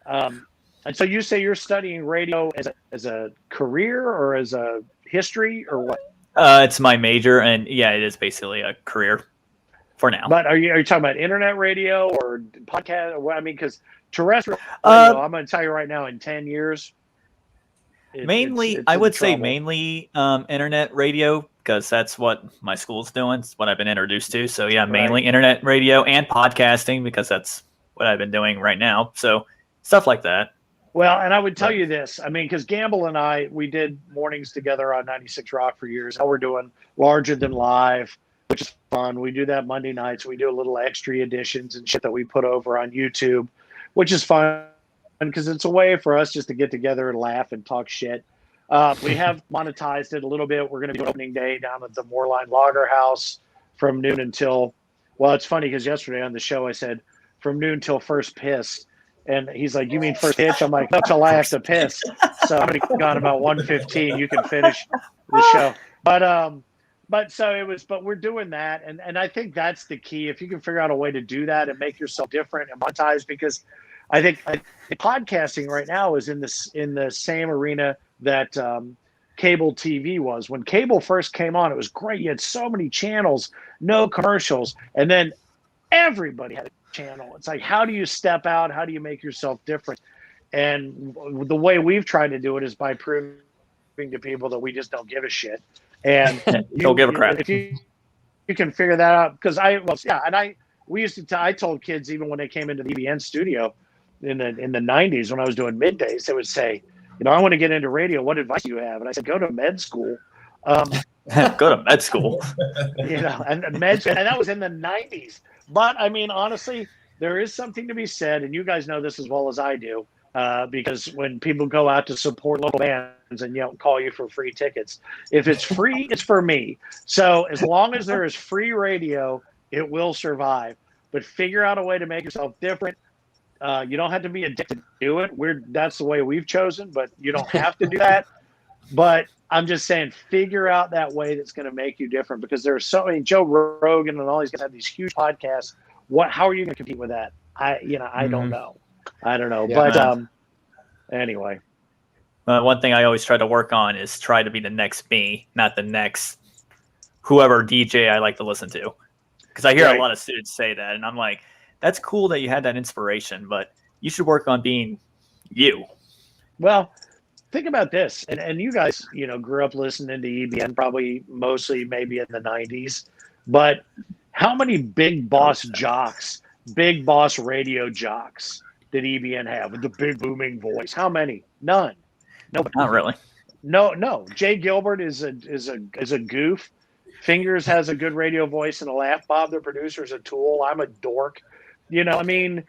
and so you say you're studying radio as a career or as a history or what? It's my major, and yeah, it is basically a career for now. But are you talking about internet radio or podcast? Or what? I mean, because terrestrial radio, I'm going to tell you right now, in 10 years, I would say mainly internet radio, because that's what my school's doing. It's what I've been introduced to. So yeah, mainly internet radio and podcasting, because that's what I've been doing right now. So stuff like that. Well, and I would tell you this. I mean, because Gamble and I, we did mornings together on 96 Rock for years. Now we're doing Larger Than Live, which is fun. We do that Monday nights. We do a little extra editions and shit that we put over on YouTube, which is fun because it's a way for us just to get together and laugh and talk shit. We have monetized it a little bit. We're going to do opening day down at the Moorline Lager House from noon until, well, it's funny because yesterday on the show I said from noon till first piss. And he's like, "You mean first pitch?" I'm like, "Not till I have to piss." So I'm gone about 1:15. You can finish the show. But so it was. But we're doing that, and I think that's the key. If you can figure out a way to do that and make yourself different and monetize, because I think podcasting right now is in the same arena that cable TV was. When cable first came on, it was great. You had so many channels, no commercials, and then everybody had a channel. It's like, how do you step out? How do you make yourself different? And the way we've tried to do it is by proving to people that we just don't give a shit. And don't give a crap. If you can figure that out, because I told kids even when they came into the EBN studio in the 90s when I was doing middays, they would say, you know, "I want to get into radio. What advice do you have?" And I said, "Go to med school." Go to med school. You know, and that was in the 90s. But I mean, honestly, there is something to be said, and you guys know this as well as I do, because when people go out to support local bands and call you for free tickets, if it's free, it's for me. So as long as there is free radio, it will survive. But figure out a way to make yourself different. You don't have to be addicted to do it. That's the way we've chosen, but you don't have to do that. But I'm just saying, figure out that way that's going to make you different, because there are so many. Joe Rogan and all these guys have these huge podcasts. How are you going to compete with that? I don't know. I don't know. Yeah, but anyway. One thing I always try to work on is try to be the next me, not the next whoever DJ I like to listen to. Because I hear a lot of students say that, and I'm like, that's cool that you had that inspiration, but you should work on being you. Well, think about this, and you guys, grew up listening to EBN, probably mostly maybe in the 90s, but how many big boss jocks, big boss radio jocks did EBN have with the big booming voice? How many? None. Nobody. Not really. No. Jay Gilbert is a goof. Fingers has a good radio voice and a laugh. Bob, the producer, is a tool. I'm a dork. None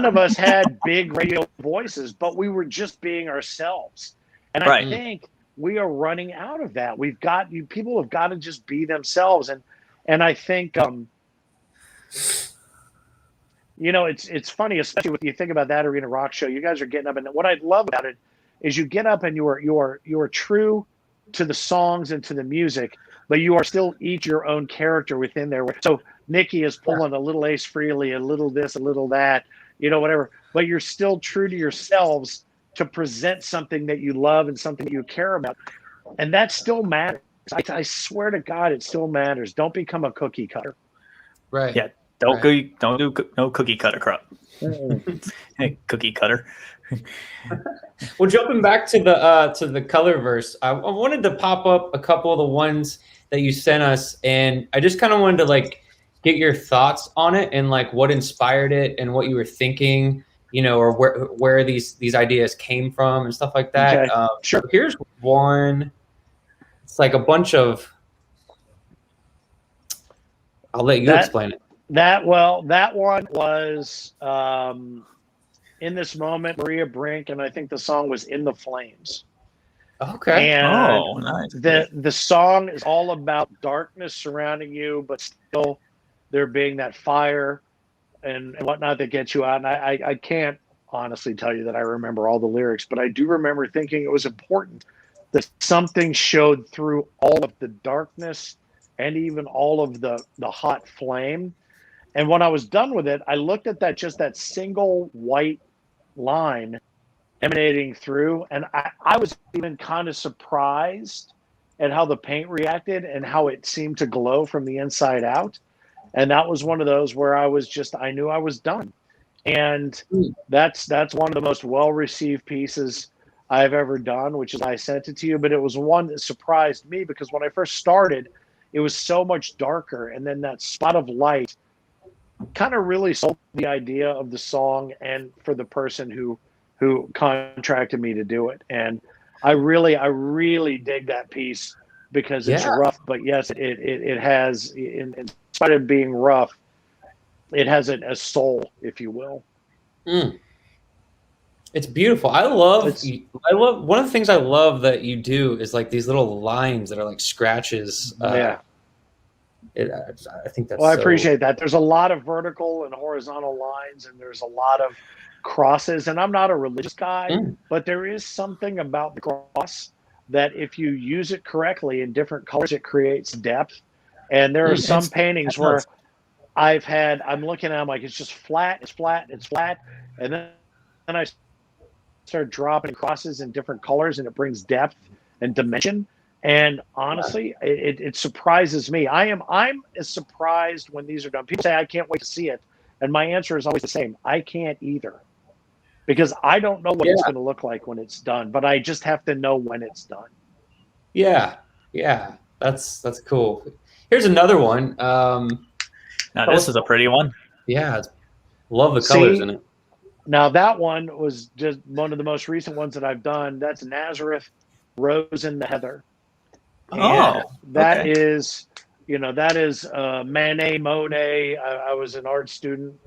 of us had big radio voices, but we were just being ourselves. And I think we are running out of that. People have got to just be themselves. And I think, it's funny, especially when you think about that Arena Rock show, you guys are getting up, and what I love about it is you get up and you are true to the songs and to the music, but you are still each your own character within there. So Nikki is pulling a little Ace Frehley, a little this, a little that, whatever, but you're still true to yourselves to present something that you love and something that you care about. And that still matters. I swear to God, it still matters. Don't become a cookie cutter. Right. Yeah. Don't do no cookie cutter crap. Hey, cookie cutter. Well, jumping back to the color verse, I wanted to pop up a couple of the ones that you sent us, and I just kind of wanted to get your thoughts on it and what inspired it and what you were thinking, or where these ideas came from and stuff like that. Okay. Sure. So here's one. It's a bunch of. I'll let you explain it. That one was In This Moment, Maria Brink, and I think the song was In the Flames. Okay. And nice. The song is all about darkness surrounding you, but still there being that fire and whatnot that gets you out. And I can't honestly tell you that I remember all the lyrics, but I do remember thinking it was important that something showed through all of the darkness and even all of the hot flame. And when I was done with it, I looked at that single white line emanating through, and I was even kind of surprised at how the paint reacted and how it seemed to glow from the inside out. And that was one of those where I knew I was done. And that's one of the most well-received pieces I've ever done, which is I sent it to you, but it was one that surprised me because when I first started, it was so much darker. And then that spot of light kind of really sold the idea of the song and for the person who contracted me to do it. And I really dig that piece because it's rough, but yes, it has, in spite of being rough, it has a soul, if you will. It's beautiful. I love one of the things I love that you do is these little lines that are scratches. I think that's. Well, I appreciate that. There's a lot of vertical and horizontal lines, and there's a lot of crosses. And I'm not a religious guy, but there is something about the cross that if you use it correctly in different colors, it creates depth. And there are some paintings where I'm looking at them it's just flat, it's flat, it's flat. And then I start dropping crosses in different colors and it brings depth and dimension. And honestly, it surprises me. I'm as surprised when these are done. People say, I can't wait to see it. And my answer is always the same. I can't either. Because I don't know what it's going to look like when it's done, but I just have to know when it's done. Yeah. That's cool. Here's another one. Now this is a pretty one. Yeah, love the colors in it. Now that one was just one of the most recent ones that I've done. That's Nazareth, Rose and the Heather. And that is Manet, Monet. I was an art student.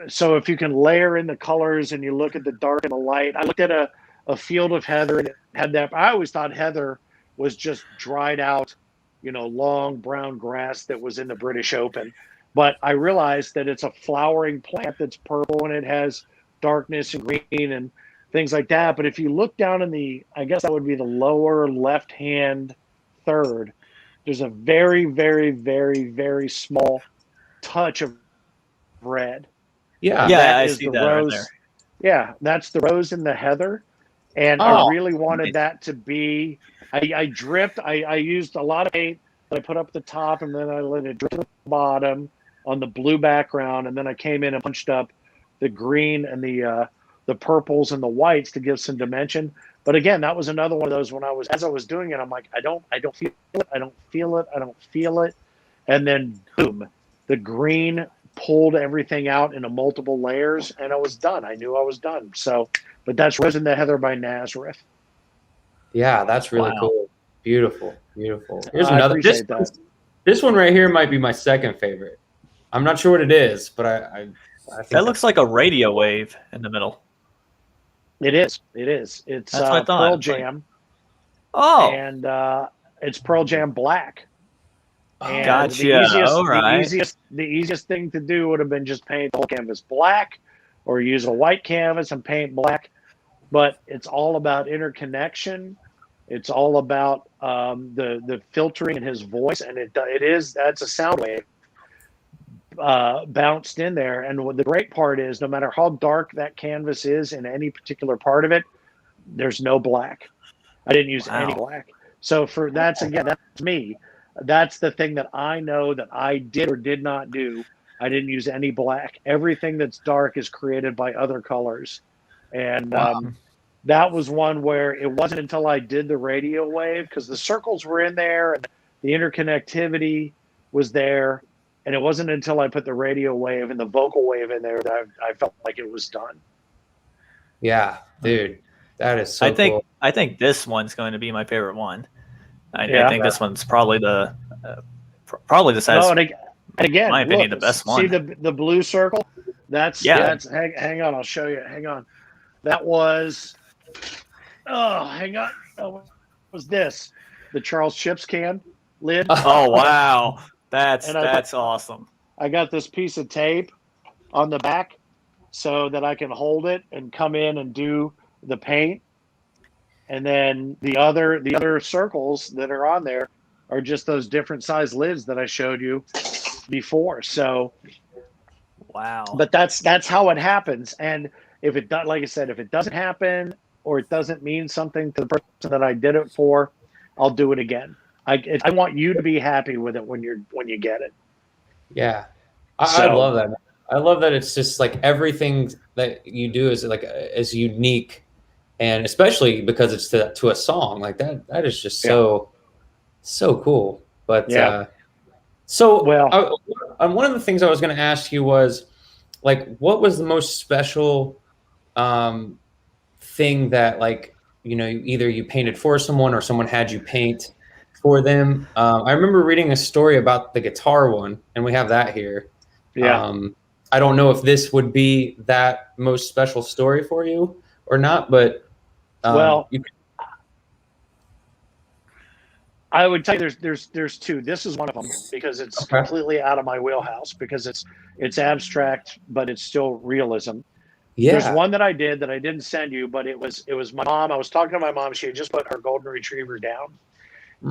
So if you can layer in the colors and you look at the dark and the light, I looked at a field of heather and it had that. I always thought heather was just dried out, long brown grass that was in the British Open. But I realized that it's a flowering plant that's purple and it has darkness and green and things like that. But if you look down in I guess that would be the lower left-hand third, there's a very, very, very, very small touch of red. I see that right there. Yeah, that's the rose and the heather. And I really wanted that to be, I dripped, I used a lot of paint that I put up the top and then I let it drip to the bottom on the blue background. And then I came in and punched up the green and the purples and the whites to give some dimension. But again, that was another one of those as I was doing it, I'm like, I don't feel it. I don't feel it. I don't feel it. And then boom, the green pulled everything out into multiple layers, and I was done. I knew I was done. So, but that's Rose in the Heather by Nazareth. Yeah, that's really Wow. cool. Beautiful, beautiful. Here's I another. appreciate that. This one right here might be my second favorite. I'm not sure what it is, but I think That looks like a radio wave in the middle. It is. It is. It's That's what I thought. Pearl Jam. Oh, And it's Pearl Jam Black. And gotcha. The easiest thing to do would have been just paint the whole canvas black, or use a white canvas and paint black. But it's all about interconnection. It's all about the filtering in his voice, and that's a sound wave bounced in there. And what the great part is, no matter how dark that canvas is in any particular part of it, there's no black. I didn't use any black. So that's me. That's the thing that I know that I did or did not do. I didn't use any black. Everything that's dark is created by other colors. And that was one where it wasn't until I did the radio wave, because the circles were in there and the interconnectivity was there. And it wasn't until I put the radio wave and the vocal wave in there that I felt like it was done. Yeah, dude, that is so cool. I think this one's going to be my favorite one. I think this one's probably the saddest. And again, in my opinion, the best one. See the blue circle? That's hang on, I'll show you. Hang on. That was hang on. What was this? The Charles Chips can lid. Oh wow. That's awesome. I got this piece of tape on the back so that I can hold it and come in and do the paint. And then the other circles that are on there are just those different size lids that I showed you before. So, wow. But that's how it happens. And if it does, like I said, if it doesn't happen or it doesn't mean something to the person that I did it for, I'll do it again. I want you to be happy with it when you get it. Yeah, I love that. I love that it's just like everything that you do is like is unique. And especially because it's to a song like that, that is just so cool. But one of the things I was going to ask you was, like, what was the most special thing that, like, either you painted for someone or someone had you paint for them? I remember reading a story about the guitar one, and we have that here. Yeah. I don't know if this would be that most special story for you or not, but I would tell you there's two. This is one of them because it's completely out of my wheelhouse, because it's abstract, but it's still realism. Yeah. There's one that I did that I didn't send you, but it was my mom. I was talking to my mom. She had just put her golden retriever down.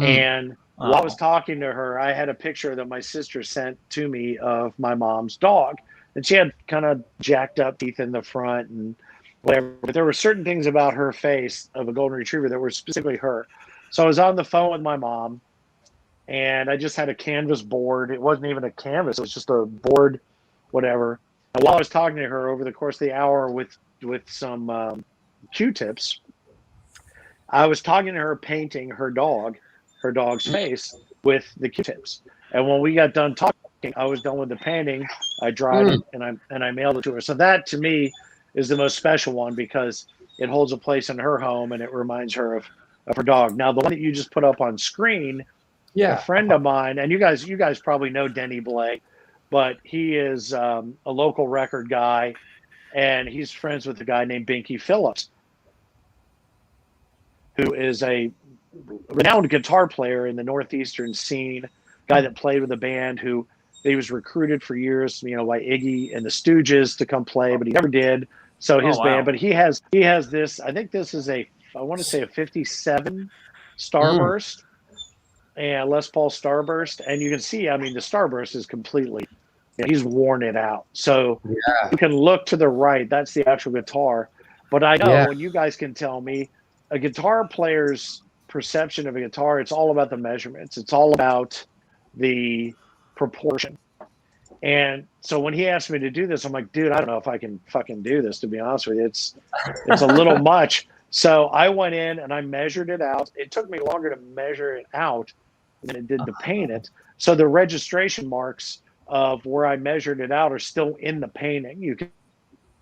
And while I was talking to her, I had a picture that my sister sent to me of my mom's dog. And she had kind of jacked up teeth in the front and whatever. But there were certain things about her face of a golden retriever that were specifically her. So I was on the phone with my mom, and I just had a canvas board. It wasn't even a canvas. It was just a board, whatever. And while I was talking to her over the course of the hour with some Q-tips, I was talking to her painting her dog's face with the Q-tips. And when we got done talking, I was done with the painting. I dried it and I mailed it to her. So that to me is the most special one, because it holds a place in her home and it reminds her of her dog. Now, the one that you just put up on screen, a friend of mine, and you guys probably know Denny Blake, but he is a local record guy, and he's friends with a guy named Binky Phillips, who is a renowned guitar player in the Northeastern scene, guy that played with a band who he was recruited for years, by Iggy and the Stooges to come play, but he never did. So his band, but he has this, I think this is I want to say a 57 Starburst and Les Paul Starburst. And you can see, the Starburst is completely, he's worn it out. So you can look to the right. That's the actual guitar. But I know when you guys can tell me, a guitar player's perception of a guitar, it's all about the measurements. It's all about the proportion. And so when he asked me to do this, I'm like, dude, I don't know if I can fucking do this, to be honest with you. It's a little much. So I went in and I measured it out. It took me longer to measure it out than it did to paint it. So the registration marks of where I measured it out are still in the painting. You can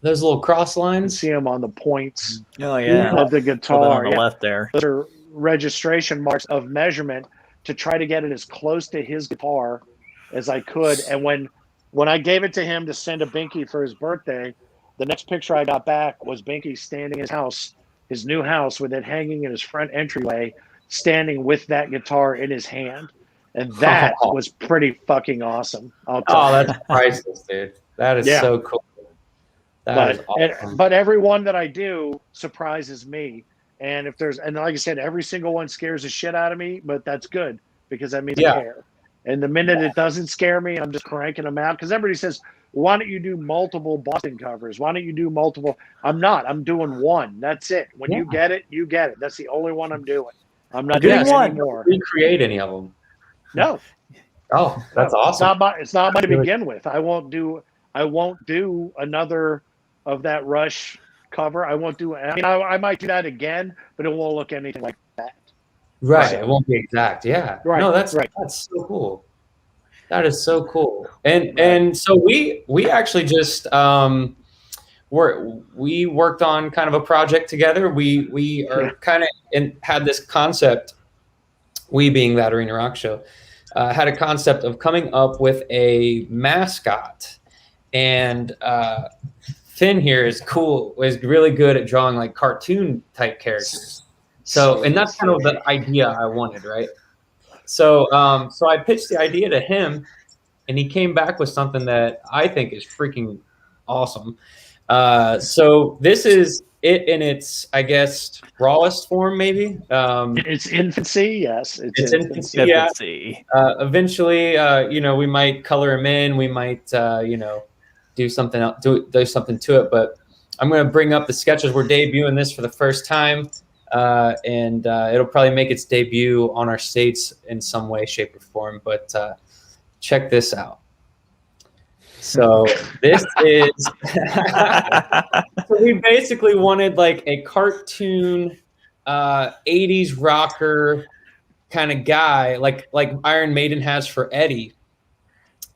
Those little cross lines. see them on the points Oh yeah, of the guitar. on the left there. Those are registration marks of measurement to try to get it as close to his guitar as I could. And when I gave it to him to send to Binky for his birthday, the next picture I got back was Binky standing in his house, his new house, with it hanging in his front entryway, standing with that guitar in his hand. And that was pretty fucking awesome. That's priceless, dude. That is so cool. That is awesome. But every one that I do surprises me. And like I said, every single one scares the shit out of me, but that's good because that means I care. And the minute it doesn't scare me, I'm just cranking them out. Because everybody says, why don't you do multiple Boston covers? Why don't you do multiple? I'm not. I'm doing one. That's it. When you get it, you get it. That's the only one I'm doing. I'm not doing any more. Recreate any of them. No. Oh, that's awesome. It's not mine to begin with. I won't do another of that Rush cover. I won't do. I mean, I might do that again, but it won't look anything like that. Right. So, it won't be exact. Yeah. Right. No, that's so cool. That is so cool. And so we actually just we worked on kind of a project together. We are kind of had this concept. We being that Arena Rock Show had a concept of coming up with a mascot, and Finn here is really good at drawing like cartoon type characters. So, and that's kind of the idea I wanted, right? So, so I pitched the idea to him, and he came back with something that I think is freaking awesome. So this is it in its, I guess, rawest form, maybe. It's infancy, yes. It's infancy. Yeah. Eventually, we might color him in. We might, do something else, do something to it. But I'm going to bring up the sketches. We're debuting this for the first time. And it'll probably make its debut on our states in some way, shape, or form. But check this out. So this is so we basically wanted like a cartoon 80s rocker kind of guy, like Iron Maiden has for Eddie.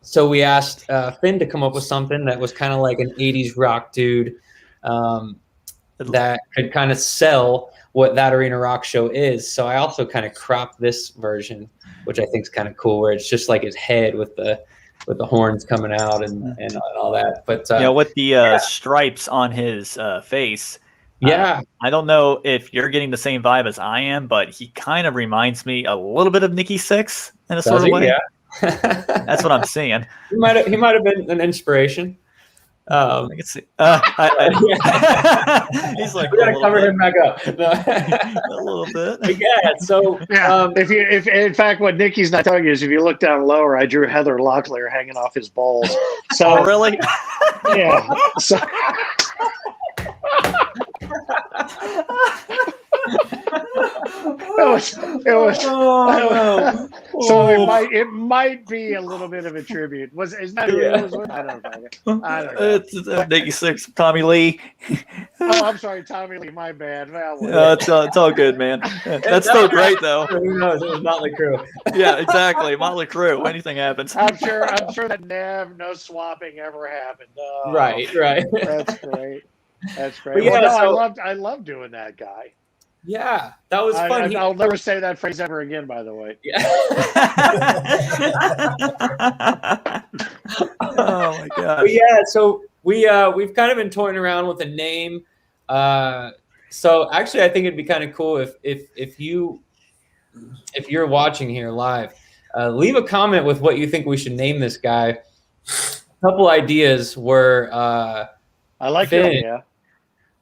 So we asked Finn to come up with something that was kind of like an 80s rock dude that could kind of sell what that Arena Rock Show is. So I also kind of cropped this version, which I think is kind of cool, where it's just like his head with the horns coming out and all that. But with the stripes on his face. I don't know if you're getting the same vibe as I am, but he kind of reminds me a little bit of Nikki Sixx in a sort of way. Yeah. That's what I'm seeing. He might have been an inspiration. I can see. He's like, we gotta cover him back up. A little bit. But yeah. So if in fact what Nikki's not telling you is if you look down lower, I drew Heather Locklear hanging off his balls. So really? Yeah. So. So it might be a little bit of a tribute. Is that who it was? I don't know. It's Nikki Sixx, Tommy Lee. Oh, I'm sorry, Tommy Lee. My bad. It's all good, man. That's still great, though. Who knows? It was Motley Crue. Yeah, exactly. Motley Crue. Anything happens. I'm sure that no swapping ever happened. Right. That's great. That's great. Yeah, I love doing that guy. Yeah, that was fun. I'll never say that phrase ever again, by the way. Yeah. Oh my gosh. But yeah, so we've kind of been toying around with a name. So actually, I think it'd be kind of cool if you're watching here live, leave a comment with what you think we should name this guy. A couple ideas were I like that idea.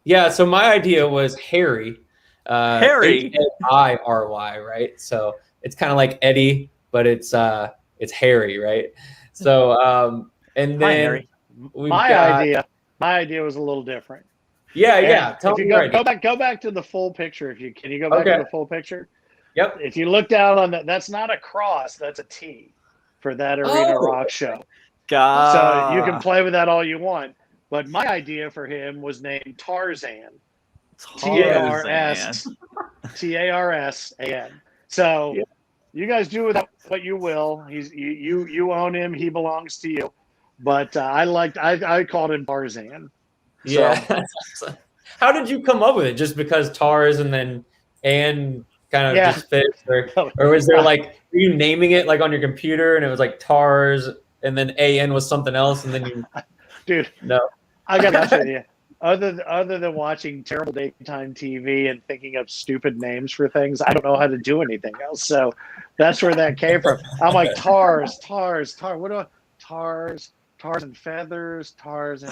Yeah, so my idea was Harry. Harry. H-A-I-R-Y, right? So it's kind of like Eddie, but it's Harry, right? So and then my idea was a little different. Yeah. Tell me go back to the full picture if you can. You go back to the full picture? Yep. If you look down on that's not a cross, that's a T for that Arena Rock Show. So you can play with that all you want. But my idea for him was named Tarzan. Tarsan. So you guys do with what you will. You own him. He belongs to you. But I called him Tarzan. Yeah. So, how did you come up with it? Just because Tars and then and kind of just fits, or was there like, were you naming it like on your computer and it was like Tars and then AN was something else and then you? Dude, no. I got to answer you. Other than watching terrible daytime TV and thinking of stupid names for things, I don't know how to do anything else. So that's where that came from. I'm like Tars. What do Tars and feathers, Tarzan.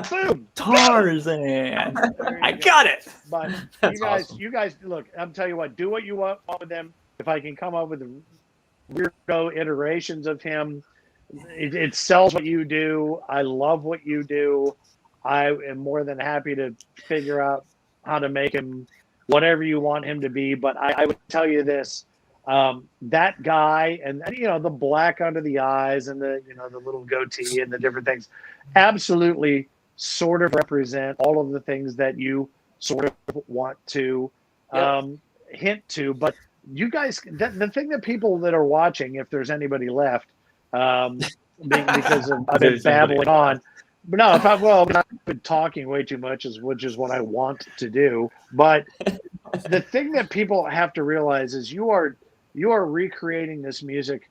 Boom. Tarzan. I got it. But you guys, look. I'm telling you what. Do what you want with him. If I can come up with weirdo iterations of him. It sells what you do. I love what you do. I am more than happy to figure out how to make him whatever you want him to be. But I would tell you this, that guy and the black under the eyes and the little goatee and the different things absolutely sort of represent all of the things that you sort of want to hint to. But you guys, the thing that people that are watching, if there's anybody left, because I've been babbling on. But no, I've been talking way too much, which is what I want to do. But the thing that people have to realize is you are recreating this music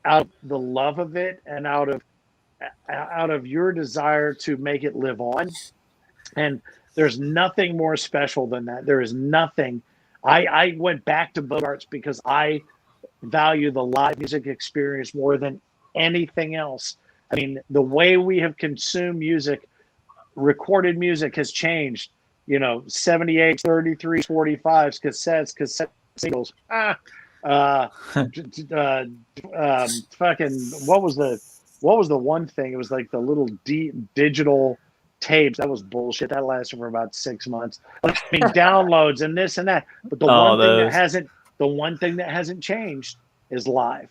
out of the love of it and out of your desire to make it live on. And there's nothing more special than that. There is nothing. I went back to Bogarts because I value the live music experience more than anything else. I mean, the way we have consumed music, recorded music has changed. 78s, 33s, 45s, cassette singles. Fucking what was the one thing? It was like the little digital tapes. That was bullshit. That lasted for about 6 months. I mean, downloads and this and that. But the one thing that hasn't changed is live.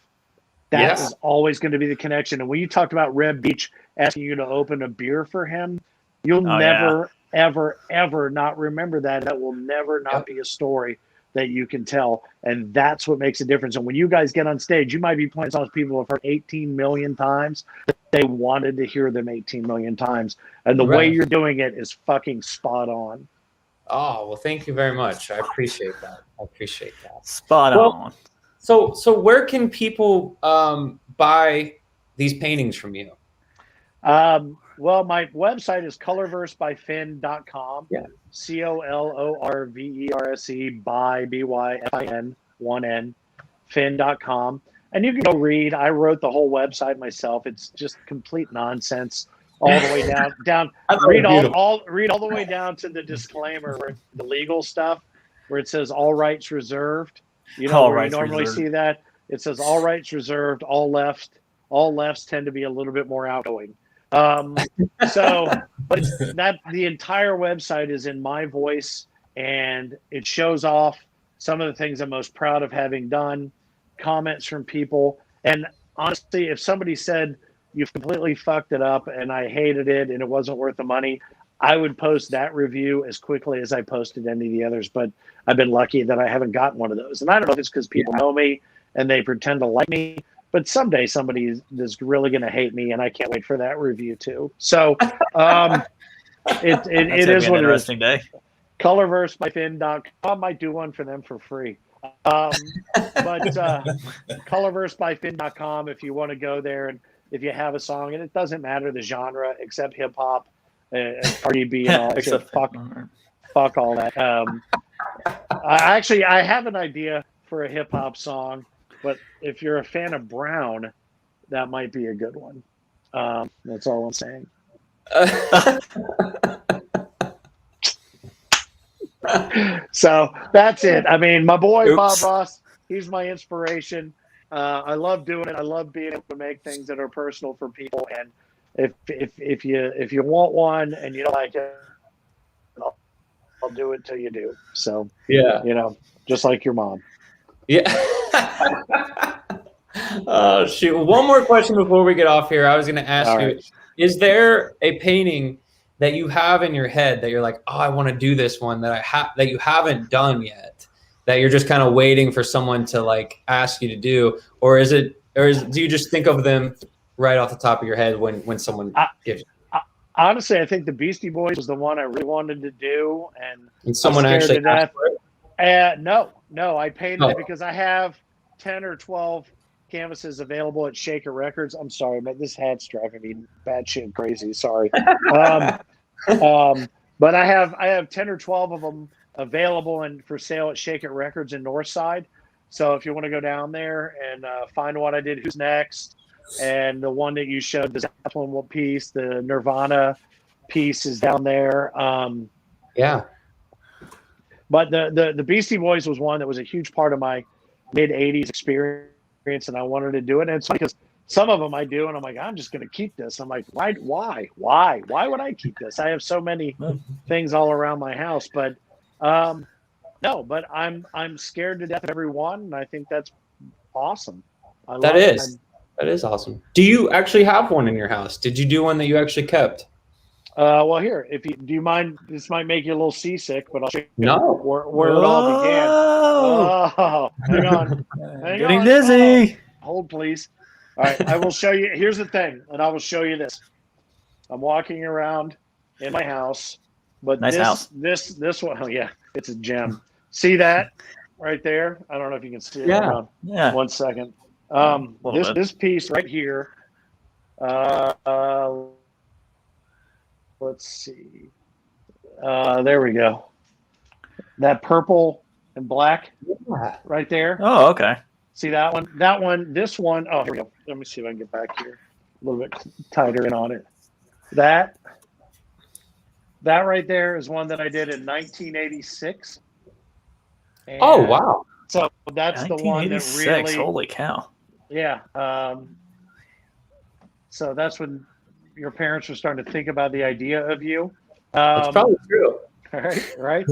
That is always going to be the connection. And when you talked about Reb Beach asking you to open a beer for him, you'll never, ever, ever not remember that. That will never not be a story that you can tell. And that's what makes a difference. And when you guys get on stage, you might be playing songs people have heard 18 million times. They wanted to hear them 18 million times. And the way you're doing it is fucking spot on. Oh, well, thank you very much. I appreciate that. Spot on. So where can people buy these paintings from you? Well, my website is colorversebyfin.com. Yeah. COLORVERSE by BYFIN 1N fin.com. And you can go read. I wrote the whole website myself. It's just complete nonsense all the way down. Read all the way down to the disclaimer, the legal stuff, where it says all rights reserved. You normally see that. It says all rights reserved, all lefts tend to be a little bit more outgoing. But the entire website is in my voice, and it shows off some of the things I'm most proud of having done, comments from people. And honestly, if somebody said you've completely fucked it up and I hated it and it wasn't worth the money, I would post that review as quickly as I posted any of the others. But I've been lucky that I haven't gotten one of those. And I don't know if it's because people know me and they pretend to like me, but someday somebody is really going to hate me, and I can't wait for that review too. So it is what it is. Day. Colorversebyfin.com. Might do one for them for free. But colorversebyfin.com if you want to go there, and if you have a song, and it doesn't matter the genre except hip hop, Cardi B and all that shit. Fuck all that. I have an idea for a hip hop song, but if you're a fan of Brown, that might be a good one. That's all I'm saying. So that's it. I mean, my boy Bob Ross, he's my inspiration. I love doing it. I love being able to make things that are personal for people. And if you want one and you don't like it, I'll do it till you do. So yeah, just like your mom. Yeah. Oh shoot! One more question before we get off here. I was going to ask you: is there a painting that you have in your head that you're like, oh, I want to do this one that you haven't done yet, that you're just kind of waiting for someone to like ask you to do, or do you just think of them right off the top of your head when someone gives? Honestly, I think the Beastie Boys was the one I really wanted to do, and someone actually asked for it? No, I painted it because I have 10 or 12 canvases available at Shaker Records. I'm sorry, but this hat's driving me batshit crazy. Sorry. But I have 10 or 12 of them available and for sale at Shaker Records in Northside. So if you want to go down there and find what I did, Who's Next, and the one that you showed, the Zeppelin piece, the Nirvana piece is down there. Yeah. But the Beastie Boys was one that was a huge part of my mid-'80s experience, and I wanted to do it. And it's funny because some of them I do, and I'm like, I'm just going to keep this. I'm like, why would I keep this? I have so many things all around my house. But no, but I'm scared to death of every one, and I think that's awesome. That is awesome. Do you actually have one in your house? Did you do one that you actually kept? Well, here, do you mind? This might make you a little seasick, but I'll show you where it all began. Oh, hang on. Getting dizzy. Hold, please. All right, I will show you. Here's the thing, and I will show you this. I'm walking around in my house, but this one, oh yeah, it's a gem. See that right there? I don't know if you can see it. Yeah. Yeah. 1 second. This piece right here. Let's see. There we go. That purple and black right there. Oh, okay. See that one? This one. Oh, here we go. Let me see if I can get back here. A little bit tighter in on it. That right there is one that I did in 1986. And oh, wow. So that's the one that really. Holy cow. Yeah. So that's when your parents were starting to think about the idea of you. That's probably true. Right.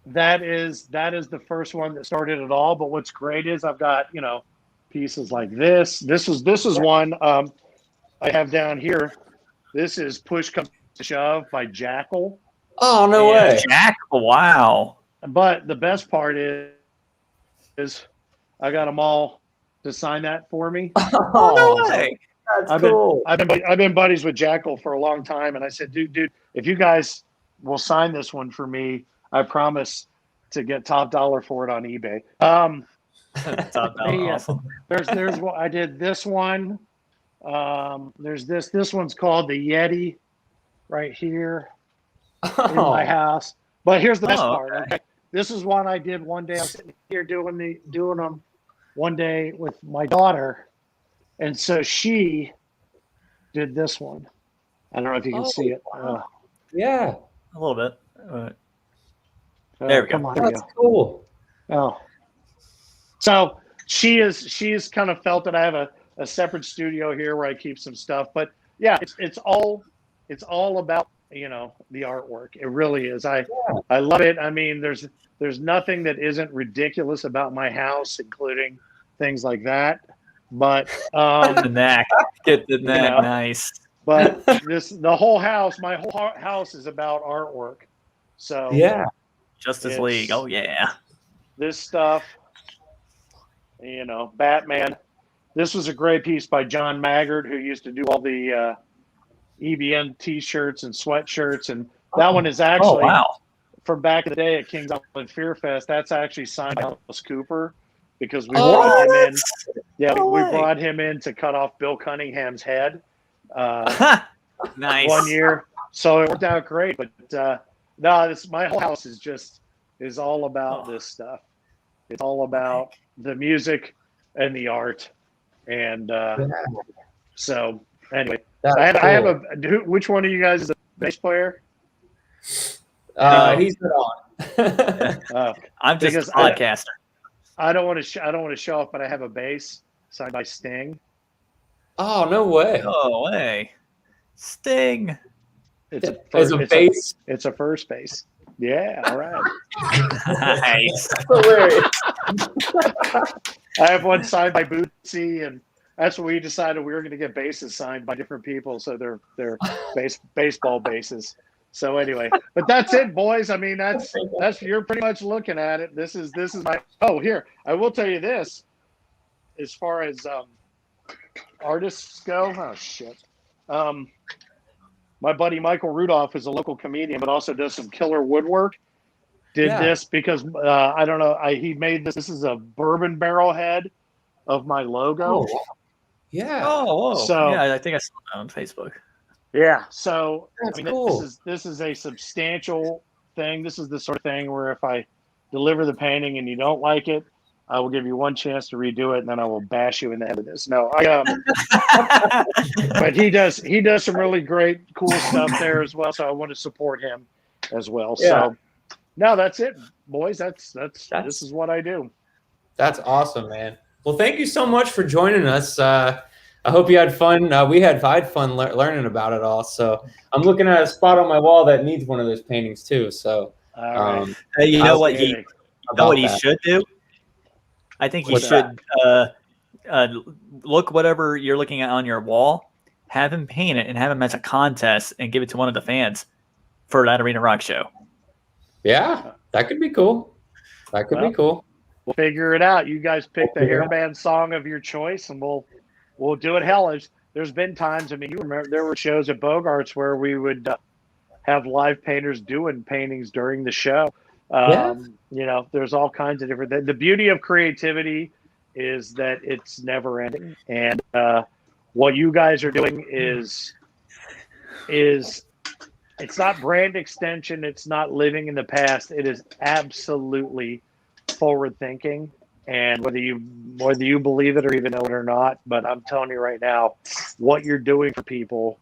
That is the first one that started it all. But what's great is I've got, pieces like this. This is one I have down here. This is Push Comes to Shove by Jackal. Oh, no way. Jackal, wow. But the best part is I got them all to sign that for me. Oh, no way. That's cool. I've been buddies with Jackal for a long time, and I said, dude, if you guys will sign this one for me, I promise to get top dollar for it on eBay. Top dollar, awesome. There's what I did. This one. There's this. This one's called the Yeti, right here in my house. But here's the best part. Okay. This is one I did one day. I was sitting here doing them one day with my daughter. And so she did this one. I don't know if you can see it. Yeah. A little bit. There we go. Come on, that's cool. Oh. So she's kind of felt that I have a separate studio here where I keep some stuff. But yeah, it's all about, the artwork. It really is. I love it. I mean, there's nothing that isn't ridiculous about my house, including things like that. But the neck, get the neck, nice. But the whole house, my whole house is about artwork. So yeah, Justice League. Oh yeah, this stuff. Batman. This was a great piece by John Maggard, who used to do all the EBM T-shirts and sweatshirts, and that one is actually from back in the day at Kings Island Fear Fest. That's actually signed by Alice Cooper. Because we brought him in. Yeah, we brought him in to cut off Bill Cunningham's head. Nice. One year. So it worked out great. But no, my whole house is all about this stuff. It's all about the music and the art. And so anyway, I have a. Which one of you guys is a bass player? He's been on. I'm just a podcaster. I don't want to show off, but I have a bass signed by Sting. Oh, no way. No way. Sting. It's a first bass. Yeah, all right. Nice. Hilarious. I have one signed by Bootsy, and that's what we decided we were going to get bases signed by different people, so they're baseball bases. So anyway, but that's it, boys. I mean, that's you're pretty much looking at it. This is my here. I will tell you this, as far as artists go. Oh shit. My buddy Michael Rudolph is a local comedian, but also does some killer woodwork. Did this because I don't know. He made this. This is a bourbon barrel head of my logo. Oh, yeah. Oh, so yeah, I think I saw that on Facebook. Yeah. So That's cool. This is a substantial thing. This is the sort of thing where if I deliver the painting and you don't like it, I will give you one chance to redo it, and then I will bash you in the head with this. No, but he does some really great, cool stuff there as well. So I want to support him as well. Yeah. So no, that's it, boys. That's this is what I do. That's awesome, man. Well, thank you so much for joining us. I hope you had fun. I had fun learning about it all. So I'm looking at a spot on my wall that needs one of those paintings too. So hey, you know what he should do? I think he should look whatever you're looking at on your wall, have him paint it, and have him as a contest and give it to one of the fans for that Arena Rock show. Yeah, that could be cool. That could be cool. We'll figure it out. You guys pick the hairband song of your choice, and we'll do it. Hell, there's been times. I mean, you remember there were shows at Bogarts where we would have live painters doing paintings during the show. You know, there's all kinds of different. The beauty of creativity is that it's never ending, and what you guys are doing is it's not brand extension. It's not living in the past. It is absolutely forward thinking. And whether you believe it or even know it or not, but I'm telling you right now, what you're doing for people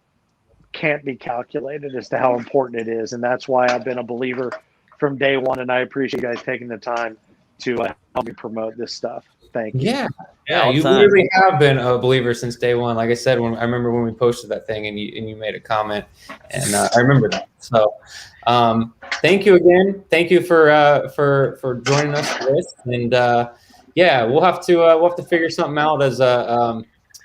can't be calculated as to how important it is. And that's why I've been a believer from day one. And I appreciate you guys taking the time to help me promote this stuff. Thank you. Yeah, you literally have been a believer since day one. Like I said, I remember when we posted that thing and you made a comment, and I remember that. So thank you again. Thank you for joining us for this. And yeah, we'll have to figure something out as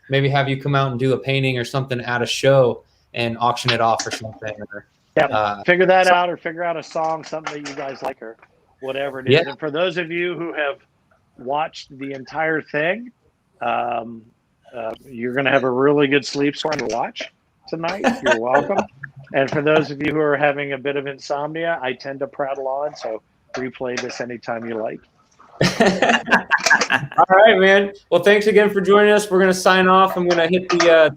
maybe have you come out and do a painting or something at a show and auction it off or something. Or, figure that out, or figure out a song, something that you guys like, or whatever it is. And for those of you who have watched the entire thing, you're going to have a really good sleep score to watch tonight. You're welcome. And for those of you who are having a bit of insomnia, I tend to prattle on, so replay this anytime you like. All right, man. Well, thanks again for joining us. We're going to sign off. I'm going to hit the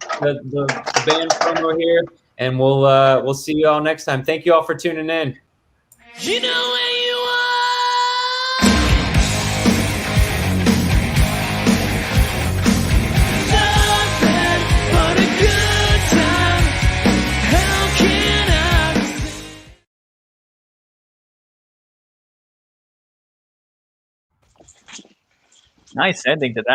band promo here, and we'll see you all next time. Thank you all for tuning in. You know where you are. Nothing but a good time. How can I Nice ending to that.